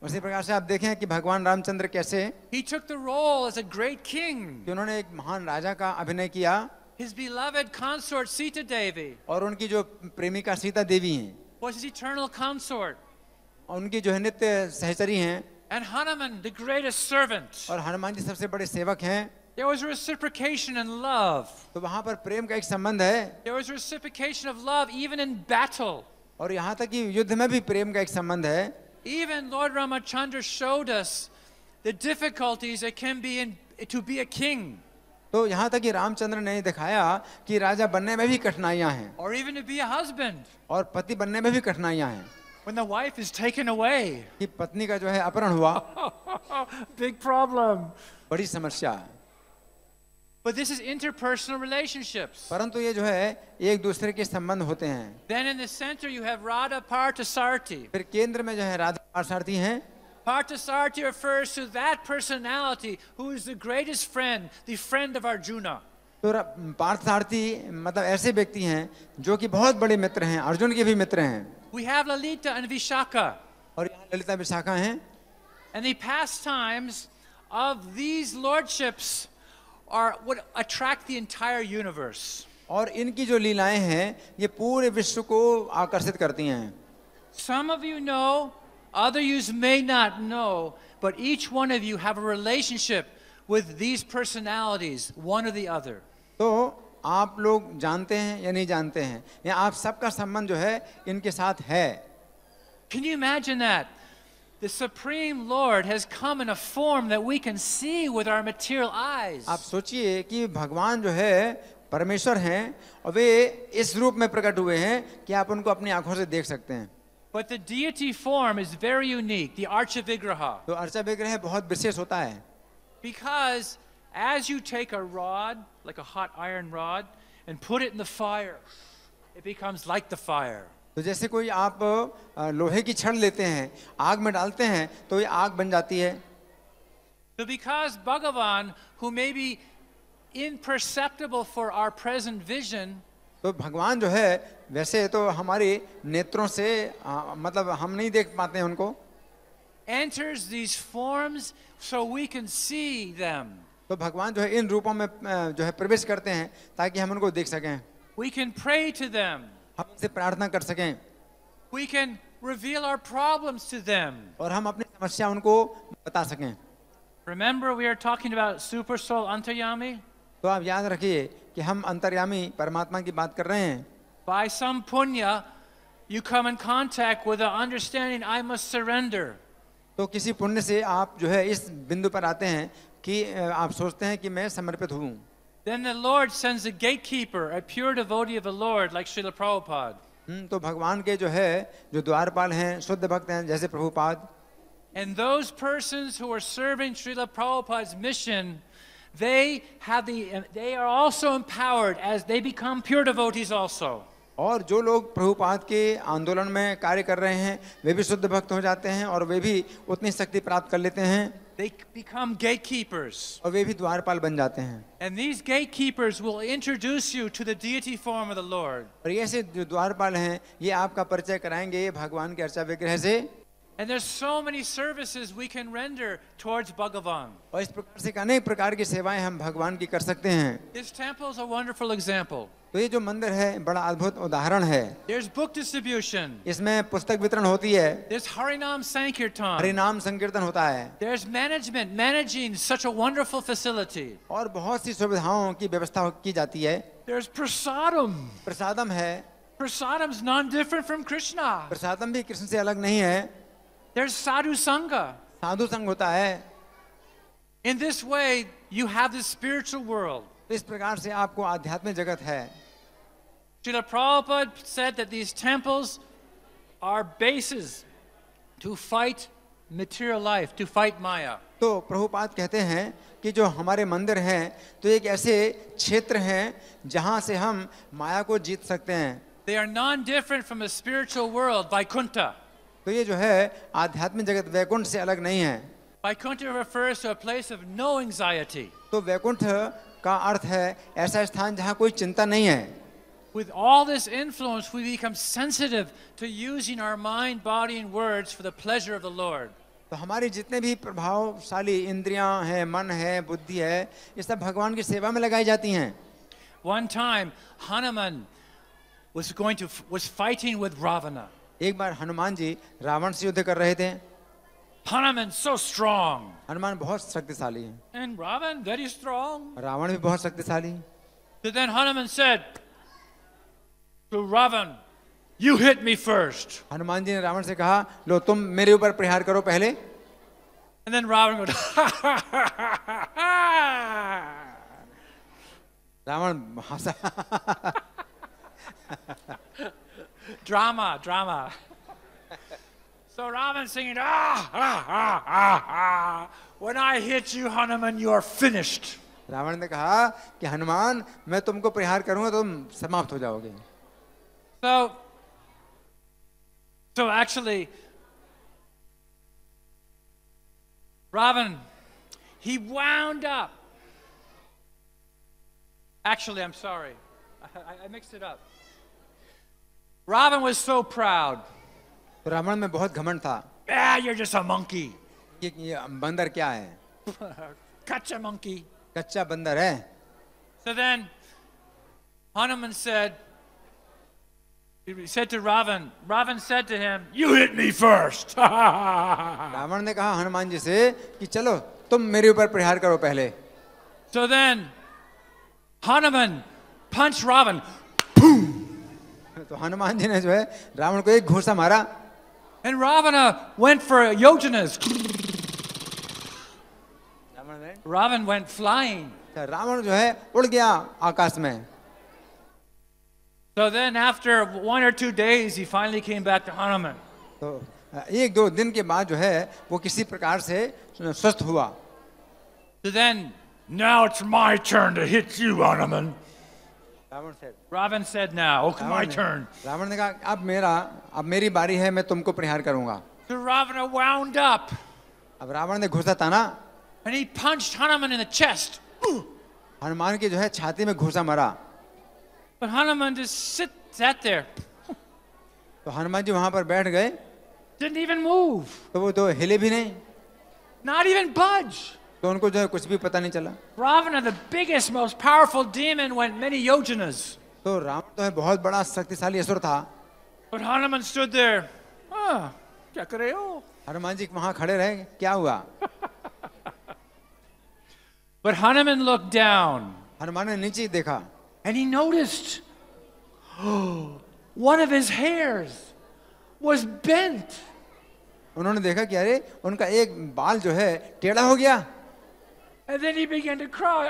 उसी प्रकार से आप देखें कि भगवान रामचंद्र कैसे he took the role as a great king. कि उन्होंने एक महान राजा का अभिनय किया. His beloved consort Sita Devi और उनकी जो प्रेमिका सीता देवी हैं was his eternal consort. और उनकी जो है नित्य सहचरी हैं. And Hanuman, the greatest servant. और हनुमान जी सबसे बड़े सेवक हैं. There was reciprocation and love. तो वहाँ पर प्रेम का एक संबंध है. There was reciprocation of love even in battle. और यहाँ तक कि युद्ध में भी प्रेम का एक संबंध है. Even Lord Ramachandra showed us the difficulties it can be to be a king. तो यहाँ तक कि रामचंद्र ने दिखाया कि राजा बनने में भी कठिनाइयाँ हैं. Or even to be a husband. और पति बनने में भी कठिनाइयाँ हैं. When the wife is taken away. कि पत्नी का जो है अपहरण हुआ. Big problem. बड़ी समस्या. But this is interpersonal relationships. परंतु ये जो है एक दूसरे के संबंध होते हैं. Then in the center you have Radha Parthasarthi. फिर केंद्र में जो है राधा पार्थसारथी हैं. Parthasarthi refers to that personality who is the greatest friend, the friend of Arjuna. तो पार्थसारथी मतलब ऐसे व्यक्ति हैं जो कि बहुत बड़े मित्र हैं, अर्जुन के भी मित्र हैं. We have Lalita and Vishaka. और यहाँ ललिता विशाखा हैं. And the pastimes of these lordships would attract the entire universe. और इनकी जो लीलाएं हैं ये पूरे विश्व को आकर्षित करती हैं. Some of you know, others may not know, but each one of you have a relationship with these personalities, one or the other. तो आप लोग जानते हैं या नहीं जानते हैं, या आप सबका संबंध जो है इनके साथ है. Can you imagine that? The Supreme Lord has come in a form that we can see with our material eyes. आप सोचिए कि भगवान जो है परमेश्वर हैं और वे इस रूप में प्रकट हुए हैं कि आप उनको अपनी आंखों से देख सकते हैं. But the deity form is very unique, the Archa Vigraha. तो अर्चा विग्रह बहुत विशेष होता है. Because as you take a rod, like a hot iron rod, and put it in the fire, it becomes like the fire. तो जैसे कोई आप लोहे की छड़ लेते हैं, आग में डालते हैं तो ये आग बन जाती है. So because Bhagavan, who may be imperceptible for our present vision, तो भगवान जो है वैसे तो हमारे नेत्रों से मतलब हम नहीं देख पाते हैं उनको. enters these forms so we can see them. तो भगवान जो है इन रूपों में जो है प्रवेश करते हैं ताकि हम उनको देख सकें. We can pray to them. हम उनसे प्रार्थना कर सकें. We can reveal our problems to them. और हम अपनी समस्या उनको बता सकें. Remember, we are talking about Super Soul Antaryami? तो आप याद रखिए कि हम अंतर्यामी परमात्मा की बात कर रहे हैं. by some punya, you come in contact with the understanding I must surrender. तो किसी पुण्य से आप जो है इस बिंदु पर आते हैं कि आप सोचते हैं कि मैं समर्पित हूँ. Then the Lord sends a gatekeeper, a pure devotee of the Lord, like Srila Prabhupada. तो भगवान के जो है जो द्वारपाल हैं, शुद्ध भक्त हैं, जैसे Prabhupada. And those persons who are serving Srila Prabhupada's mission, they are also empowered as they become pure devotees also. और जो लोग प्रभुपाद के आंदोलन में कार्य कर रहे हैं, वे भी शुद्ध भक्त हो जाते हैं और वे भी उतनी शक्ति प्राप्त कर लेते हैं. They become gatekeepers. और वे भी द्वारपाल बन जाते हैं. And these gatekeepers will introduce you to the deity form of the Lord. और ये ऐसे जो द्वारपाल हैं, ये आपका परिचय कराएंगे भगवान के अर्चा विग्रह से. And there's so many services we can render towards Bhagavan. और इस प्रकार से अनेक प्रकार की सेवाएं हम भगवान की कर सकते हैं. This temple is a wonderful example. तो ये जो मंदिर है बड़ा अद्भुत उदाहरण है. There's book distribution. इसमें पुस्तक वितरण होती है. There's Harinam Sankirtan. हरिनाम संकीर्तन होता है. There's managing such a wonderful facility. और बहुत सी सुविधाओं की व्यवस्था की जाती है. There's prasadam. प्रसादम है. Prasadam's non-different from Krishna. प्रसादम भी कृष्ण से अलग नहीं है. There's sadhu sangha. साधु संग होता है. In this way, you have this spiritual world. तो इस प्रकार से आपको आध्यात्मिक जगत है. Srila Prabhupada said that these temples are bases to fight material life, to fight Maya. तो प्रभुपाद कहते हैं कि जो हमारे मंदिर हैं, तो एक ऐसे क्षेत्र हैं जहां से हम माया को जीत सकते हैं. They are non-different from the spiritual world, Vaikuntha. तो ये जो है आध्यात्मिक जगत वैकुंठ से अलग नहीं है. Vaikuntha refers to a place of no anxiety. तो वैकुंठ का अर्थ है ऐसा स्थान जहाँ कोई चिंता नहीं है. With all this influence, we become sensitive to using our mind, body, and words for the pleasure of the Lord. तो हमारी जितने भी प्रभावशाली इंद्रियां हैं, मन है, बुद्धि है, ये सब भगवान की सेवा में लगाई जाती हैं. One time, Hanuman was fighting with Ravana. एक बार हनुमान जी रावण से युद्ध कर रहे थे. Hanuman so strong, हनुमान बहुत शक्तिशाली हैं. and Ravan very strong. Ravan भी बहुत शक्तिशाली. So then Hanuman said to Ravan, "You hit me first." Hanuman ji ने रावण से कहा, लो तुम मेरे ऊपर प्रहार करो पहले. And then Ravan goes, "Ha ha ha ha ha." Ravan Hansa. Drama. So Ravan singing, ah, ah, ah, ah, ah. When I hit you, Hanuman, you are finished. Ravan ने कहा कि हनुमान मैं तुमको प्रहार करूंगा तो तुम समाप्त हो जाओगे. So actually, Ravan, he wound up. Actually, I'm sorry. I mixed it up. Ravan was so proud. तो रावण में बहुत घमंड था. Ah, you're just a monkey. ये बंदर क्या है? Kacha monkey. कच्चा बंदर है. So then Hanuman said, he said to Ravan said to him, "You hit me first." Ravan ने कहा हनुमान जी से कि चलो तुम मेरे ऊपर प्रहार करो पहले. So then Hanuman punched Ravan. तो हनुमान जी ने जो है रावण को एक घूंसा मारा. And Ravana went for yojanas. Ravan went flying. Ravan जो है उड़ गया आकाश में. So then after 1 or 2 days, he finally came back to Hanuman. तो एक दो दिन के बाद जो है वो किसी प्रकार से स्वस्थ हुआ. So then, now it's my turn to hit you, Hanuman. Ravan said, now, okay, my turn. Ravan ने कहा अब मेरी बारी है, मैं तुमको प्रहार करूंगा. So Ravana wound up. अब रावण ने घुसा था ना. And he punched Hanuman in the chest. Hanuman की जो है छाती में घुसा मारा. But Hanuman just sat there. तो हनुमान जी वहां पर बैठ गए. Didn't even move. तो वो तो हिले भी नहीं. Not even budge. तो उनको जो है कुछ भी पता नहीं चला. Ravana, the biggest, most powerful demon, went many yojanas. तो रावण तो है बहुत बड़ा शक्तिशाली असुर था. But Hanuman stood there. क्या करे हो? हनुमान जी वहां खड़े रहे. क्या हुआ? But Hanuman looked down. Hanuman ने नीचे देखा. And he noticed, one of his hairs was bent. उन्होंने देखा कि अरे उनका एक बाल जो है टेढ़ा हो गया। And then he began to cry.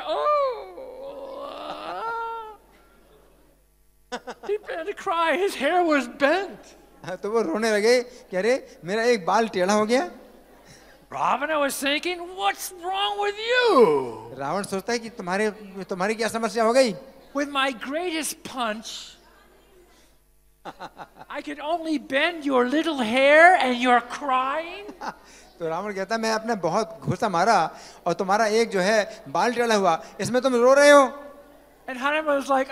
He began to cry. His hair was bent. तो वो रोने लगे कि अरे मेरा एक बाल टेढ़ा हो गया। Ravana was thinking, what's wrong with you? Ravan सोचता है कि तुम्हारी क्या समस्या हो गई? With my greatest punch, I could only bend your little hair and you're crying? तो रावण कहता है मैं अपने बहुत घुसा मारा और तुम्हारा एक जो है बाल टेढ़ा हुआ, इसमें तुम रो रहे हो। And Hanuman was like,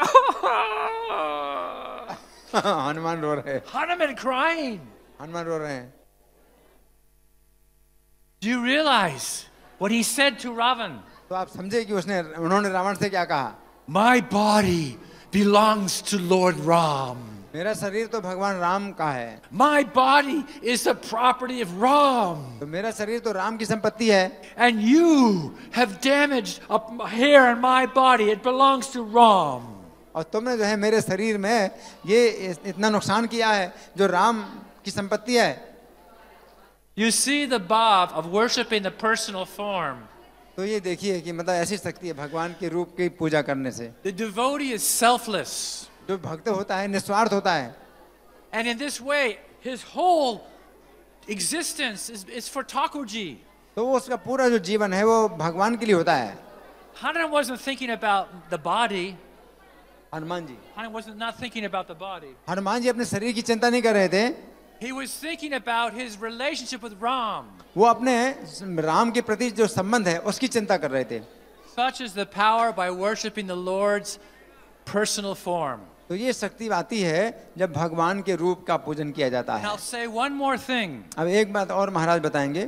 Hanuman रो रहे हैं। Hanuman crying. हनुमान रो रहे हैं। Do you realize what he said to Ravan? तो आप समझे कि उन्होंने रावण से क्या कहा? My body belongs to Lord Ram. मेरा शरीर तो भगवान राम का है। My body is the property of Ram. तो मेरा शरीर तो राम की संपत्ति है। And you have damaged a hair in my body. It belongs to Ram. और तुमने जो है मेरे शरीर में ये इतना नुकसान किया है जो राम की संपत्ति है। You see the bhav of worshiping the personal form. तो ये देखिए कि मतलब ऐसी शक्ति है भगवान के रूप की पूजा करने से। The devotee is selfless. जो भक्त होता है निस्वार्थ होता है। And in this way, his whole existence is for Thakurji. तो वो उसका पूरा जो जीवन है वो भगवान के लिए होता है। Hanuman wasn't thinking about the body. Hanuman ji Hanuman wasn't not thinking about the body. Hanuman ji अपने शरीर की चिंता नहीं कर रहे थे। He was thinking about his relationship with Ram. वो अपने राम के प्रति जो संबंध है उसकी चिंता कर रहे थे। Such is the power by worshiping the Lord's personal form. तो ये शक्ति आती है जब भगवान के रूप का पूजन किया जाता And है। I'll say one more thing. अब एक बात और महाराज बताएंगे।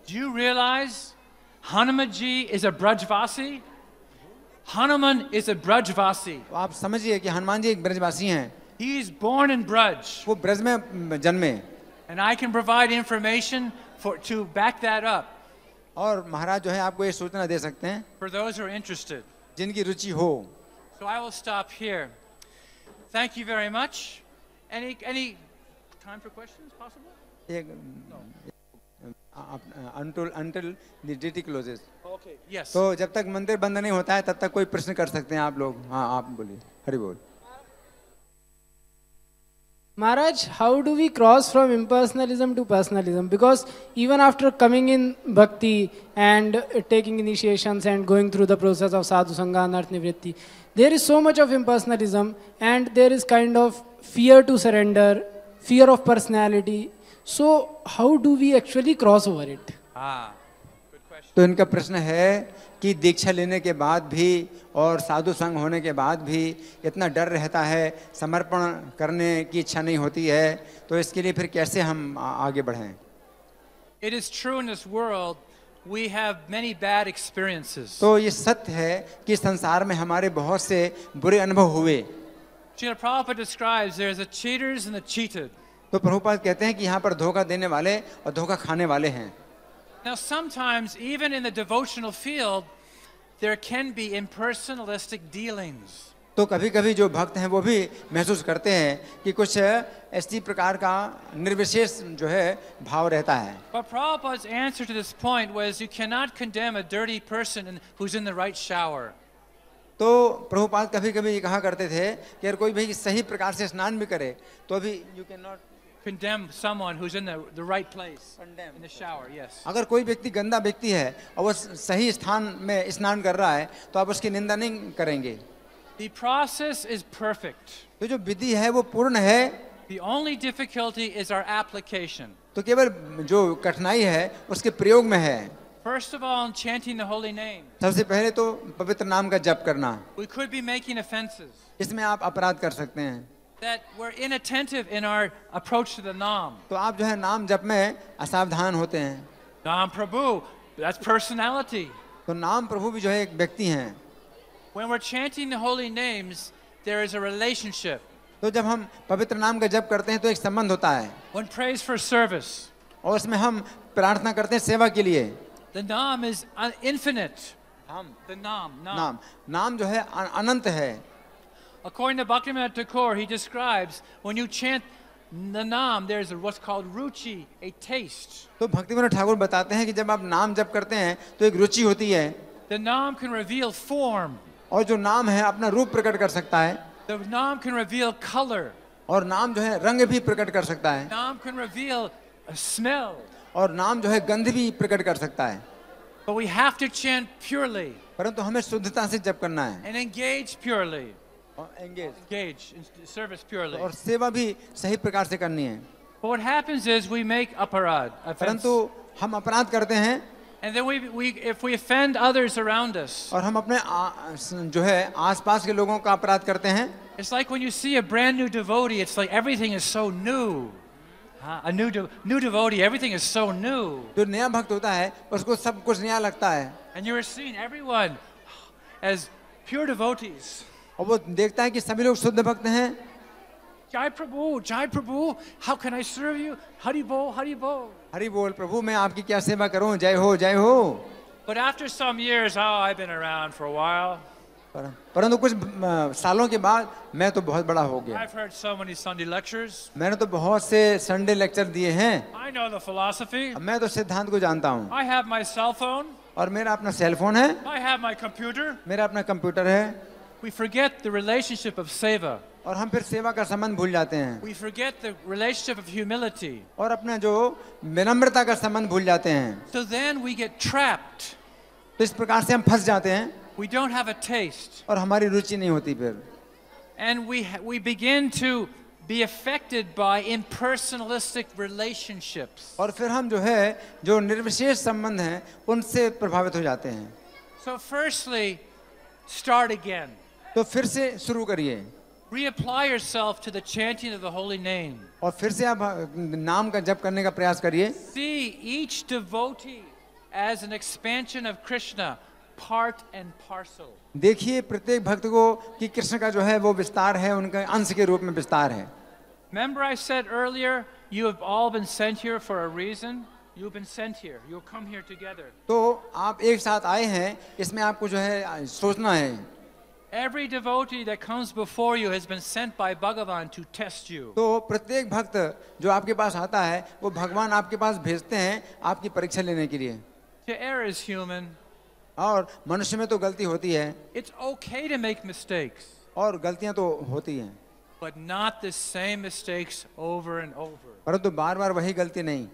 Do you realize Hanumanji is a Brajvasi? Hanuman is a Brajvasi. तो आप समझिए कि हनुमान जी एक ब्रजवासी हैं। He is born in Braj. वो ब्रज में जन्मे। And I can provide information to back that up और महाराज जो है आपको ये सूचना दे सकते हैं for those who are interested. जिनकी रुचि हो। So I will stop here. Thank you very much. Any time for questions possible? Until the deity closes. Okay. Yes. तो जब तक मंदिर बंद नहीं होता है तब तक कोई प्रश्न कर सकते हैं आप लोग। हाँ आप बोलिए। हरि बोल। Maharaj, how do we cross from impersonalism to personalism? Because even after coming in bhakti and taking initiations and going through the process of sadhu sangha and arth nivritti, there is so much of impersonalism and there is kind of fear to surrender, fear of personality. So how do we actually cross over it? Good question. तो इनका प्रश्न है कि दीक्षा लेने के बाद भी और साधु संग होने के बाद भी इतना डर रहता है, समर्पण करने की इच्छा नहीं होती है, तो इसके लिए फिर कैसे हम आगे बढ़ें? It is true in this world we have many bad experiences. तो ये सत्य है कि संसार में हमारे बहुत से बुरे अनुभव हुए। Srila Prabhupada describes there is the cheaters and the cheated. तो प्रभुपाद कहते हैं कि यहाँ पर धोखा देने वाले और धोखा खाने वाले हैं। Now sometimes even in the devotional field there can be impersonalistic dealings. तो कभी-कभी जो भक्त हैं वो भी महसूस करते हैं कि कुछ ऐसी प्रकार का निर्विशेष जो है भाव रहता है। But Prabhupada's answer to this point was you cannot condemn a dirty person who's in the right shower. तो प्रभुपाद कभी-कभी ये कहा करते थे कि अगर कोई भी सही प्रकार से स्नान भी करे तो भी you cannot condemn someone who's in the right place in the shower. Yes. अगर कोई व्यक्ति गंदा व्यक्ति है और वो सही स्थान में स्नान कर रहा है तो आप उसकी निंदा नहीं करेंगे। The process is perfect. तो जो विधि है वो पूर्ण है। The only difficulty is our application. तो केवल जो कठिनाई है उसके प्रयोग में है। First of all, in chanting the holy name. सबसे पहले तो पवित्र नाम का जप करना। We could be making offenses. इसमें आप अपराध कर सकते हैं। That we're inattentive in our approach to the Nam. तो आप जो है नाम जप में असावधान होते हैं। Nam Prabhu, that's personality. तो नाम प्रभु भी जो है एक व्यक्ति हैं। When we're chanting the holy names, there is a relationship. तो जब हम पवित्र नाम का जप करते हैं तो एक संबंध होता है। One prays for service. और उसमें हम प्रार्थना करते हैं सेवा के लिए। The Nam is infinite. The Nam. नाम जो है अनंत है। According to Bhaktivinoda Thakur, he describes when you chant the Nam, there's what's called ruchi, a taste. तो भक्तिविनोद ठाकुर बताते हैं कि जब आप नाम जप करते हैं तो एक रुचि होती है, The Nam can reveal form. और जो नाम है अपना रूप प्रकट कर सकता है, The Nam can reveal color. और नाम जो है रंग भी प्रकट कर सकता है, Nam can reveal a smell. और नाम जो है गंध भी प्रकट कर सकता है। But we have to chant purely परंतु हमें शुद्धता से जप करना है and engage purely. और engage, Engage in service purely. और सेवा भी सही प्रकार से करनी है। But what happens is we make aparad, offense. परंतु हम अपराध करते हैं And then if we offend others around us, और हम अपने जो है आसपास के लोगों का अपराध करते हैं। it's like when you see a brand new devotee, it's like everything is so new. A new devotee, everything is so new. जो नया भक्त होता है उसको सब कुछ नया लगता है, And you are seeing everyone as pure devotees. और वो देखता है कि सभी लोग शुद्ध भक्त हैं। Jai Prabhu, how can I serve you? Hari Bol, Hari Bol. Hari बोल प्रभु, मैं आपकी क्या सेवा करूं, जय हो जय हो। But after some years, I've been around for a while. परंतु कुछ सालों के बाद मैं तो बहुत बड़ा हो गया, I've heard so many Sunday lectures. मैंने तो बहुत से संडे लेक्चर दिए हैं, I know the philosophy. मैं तो सिद्धांत को जानता हूँ, I have my cell phone. और मेरा अपना सेल फोन है, I have my computer. मेरा अपना कंप्यूटर है, We forget the relationship of seva. और हम फिर सेवा का संबंध भूल जाते हैं, We forget the relationship of humility. और अपना जो विनम्रता का संबंध भूल जाते हैं। So then we get trapped. तो इस प्रकार से हम फंस जाते हैं We don't have a taste. और हमारी रुचि नहीं होती फिर, And we begin to be affected by impersonalistic relationships. और फिर हम जो है जो निर्विशेष संबंध हैं उनसे प्रभावित हो जाते हैं। So firstly, start again. तो फिर से शुरू करिए, Reapply yourself to the chanting of the holy name. और फिर से आप नाम का जप करने का प्रयास करिए। See each devotee as an expansion of Krishna, part and parcel. देखिए प्रत्येक भक्त को कि कृष्ण का जो है वो विस्तार है, उनका अंश के रूप में विस्तार है। Remember I said earlier, you have all been sent here for a reason. You've been sent here. You'll come here together. तो आप एक साथ आए हैं, इसमें आपको जो है सोचना है। Every devotee that comes before you has been sent by Bhagavan to test you. तो प्रत्येक भक्त जो आपके पास आता है वो भगवान आपके पास भेजते हैं आपकी परीक्षा लेने के लिए। To err is human. और मनुष्य में तो गलती होती है, It's okay to make mistakes, और गलतियां तो होती हैं, but not the same mistakes over and over. परंतु बार बार वही गलती नहीं।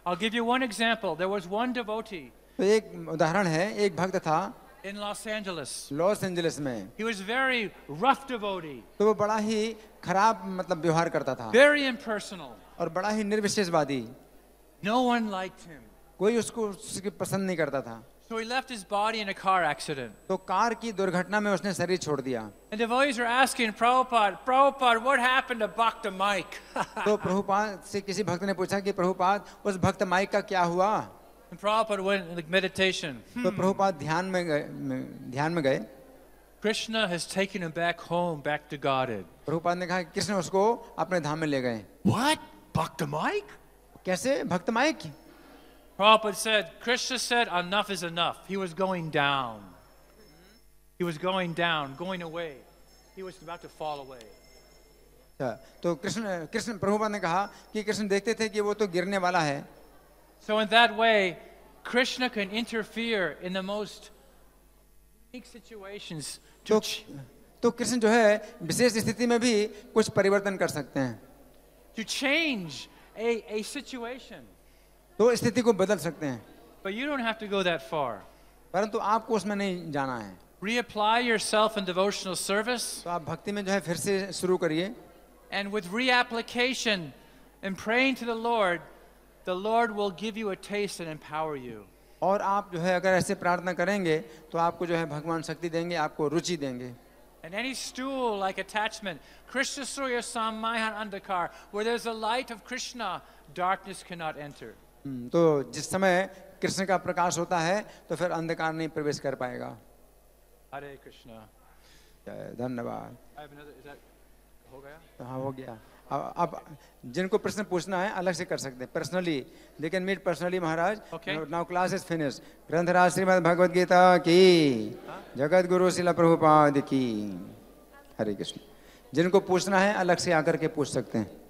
I'll give you one example. There was one devotee तो एक उदाहरण है, एक भक्त था in Los Angeles. Los Angeles में, He was very rough devotee, तो वो बड़ा ही खराब मतलब व्यवहार करता था very impersonal. और बड़ा ही निर्विशेषवादी, No one liked him. कोई उसकी पसंद नहीं करता था। So he left his body in a car accident. तो कार की दुर्घटना में उसने शरीर छोड़ दिया। And devotees are asking Prabhupada, what happened to Bhakta Mike? तो प्रभुपाद से किसी भक्त ने पूछा कि प्रभुपाद उस भक्त माइक का क्या हुआ? And Prabhupada went in meditation. तो प्रभुपाद ध्यान में गए। Krishna has taken him back home, back to Godhead. Prabhupada ने कहा कि कृष्ण उसको अपने धाम में ले गए। What? Bhakta Mike? कैसे भक्त mic? Prabhupada said, Krishna said, enough is enough. He was going down. He was going down, going away. He was about to fall away. तो कृष्ण प्रभुपाद ने कहा कि कृष्ण देखते थे कि वो तो गिरने वाला है। So in that way, Krishna can interfere in the most unique situations तो कृष्ण जो है विशेष स्थिति में भी कुछ परिवर्तन कर सकते हैं, to change a situation. तो स्थिति को बदल सकते हैं, But you don't have to go that far. परंतु आपको उसमें नहीं जाना है। Reapply yourself in devotional service, तो आप भक्ति में जो है फिर से शुरू करिए, and with reapplication and praying to the Lord will give you a taste and empower you. और आप जो है अगर ऐसे प्रार्थना करेंगे तो आपको जो है भगवान शक्ति देंगे, आपको रुचि देंगे। And any stool like attachment, Krishna Surya Sammayan Andhakar, where there's a light of Krishna, darkness cannot enter. तो जिस समय कृष्ण का प्रकाश होता है तो फिर अंधकार नहीं प्रवेश कर पाएगा। Hare Krishna. धन्यवाद। I have another, is that हो गया? हाँ हो गया। अब जिनको प्रश्न पूछना है अलग से कर सकते हैं, personally they can meet personally Maharaj. Now class is finished. ग्रंथराज श्रीमद् भगवद गीता की, जगत गुरु शिला प्रभुपाद की। हरे कृष्ण। जिनको पूछना है अलग से आकर के पूछ सकते हैं।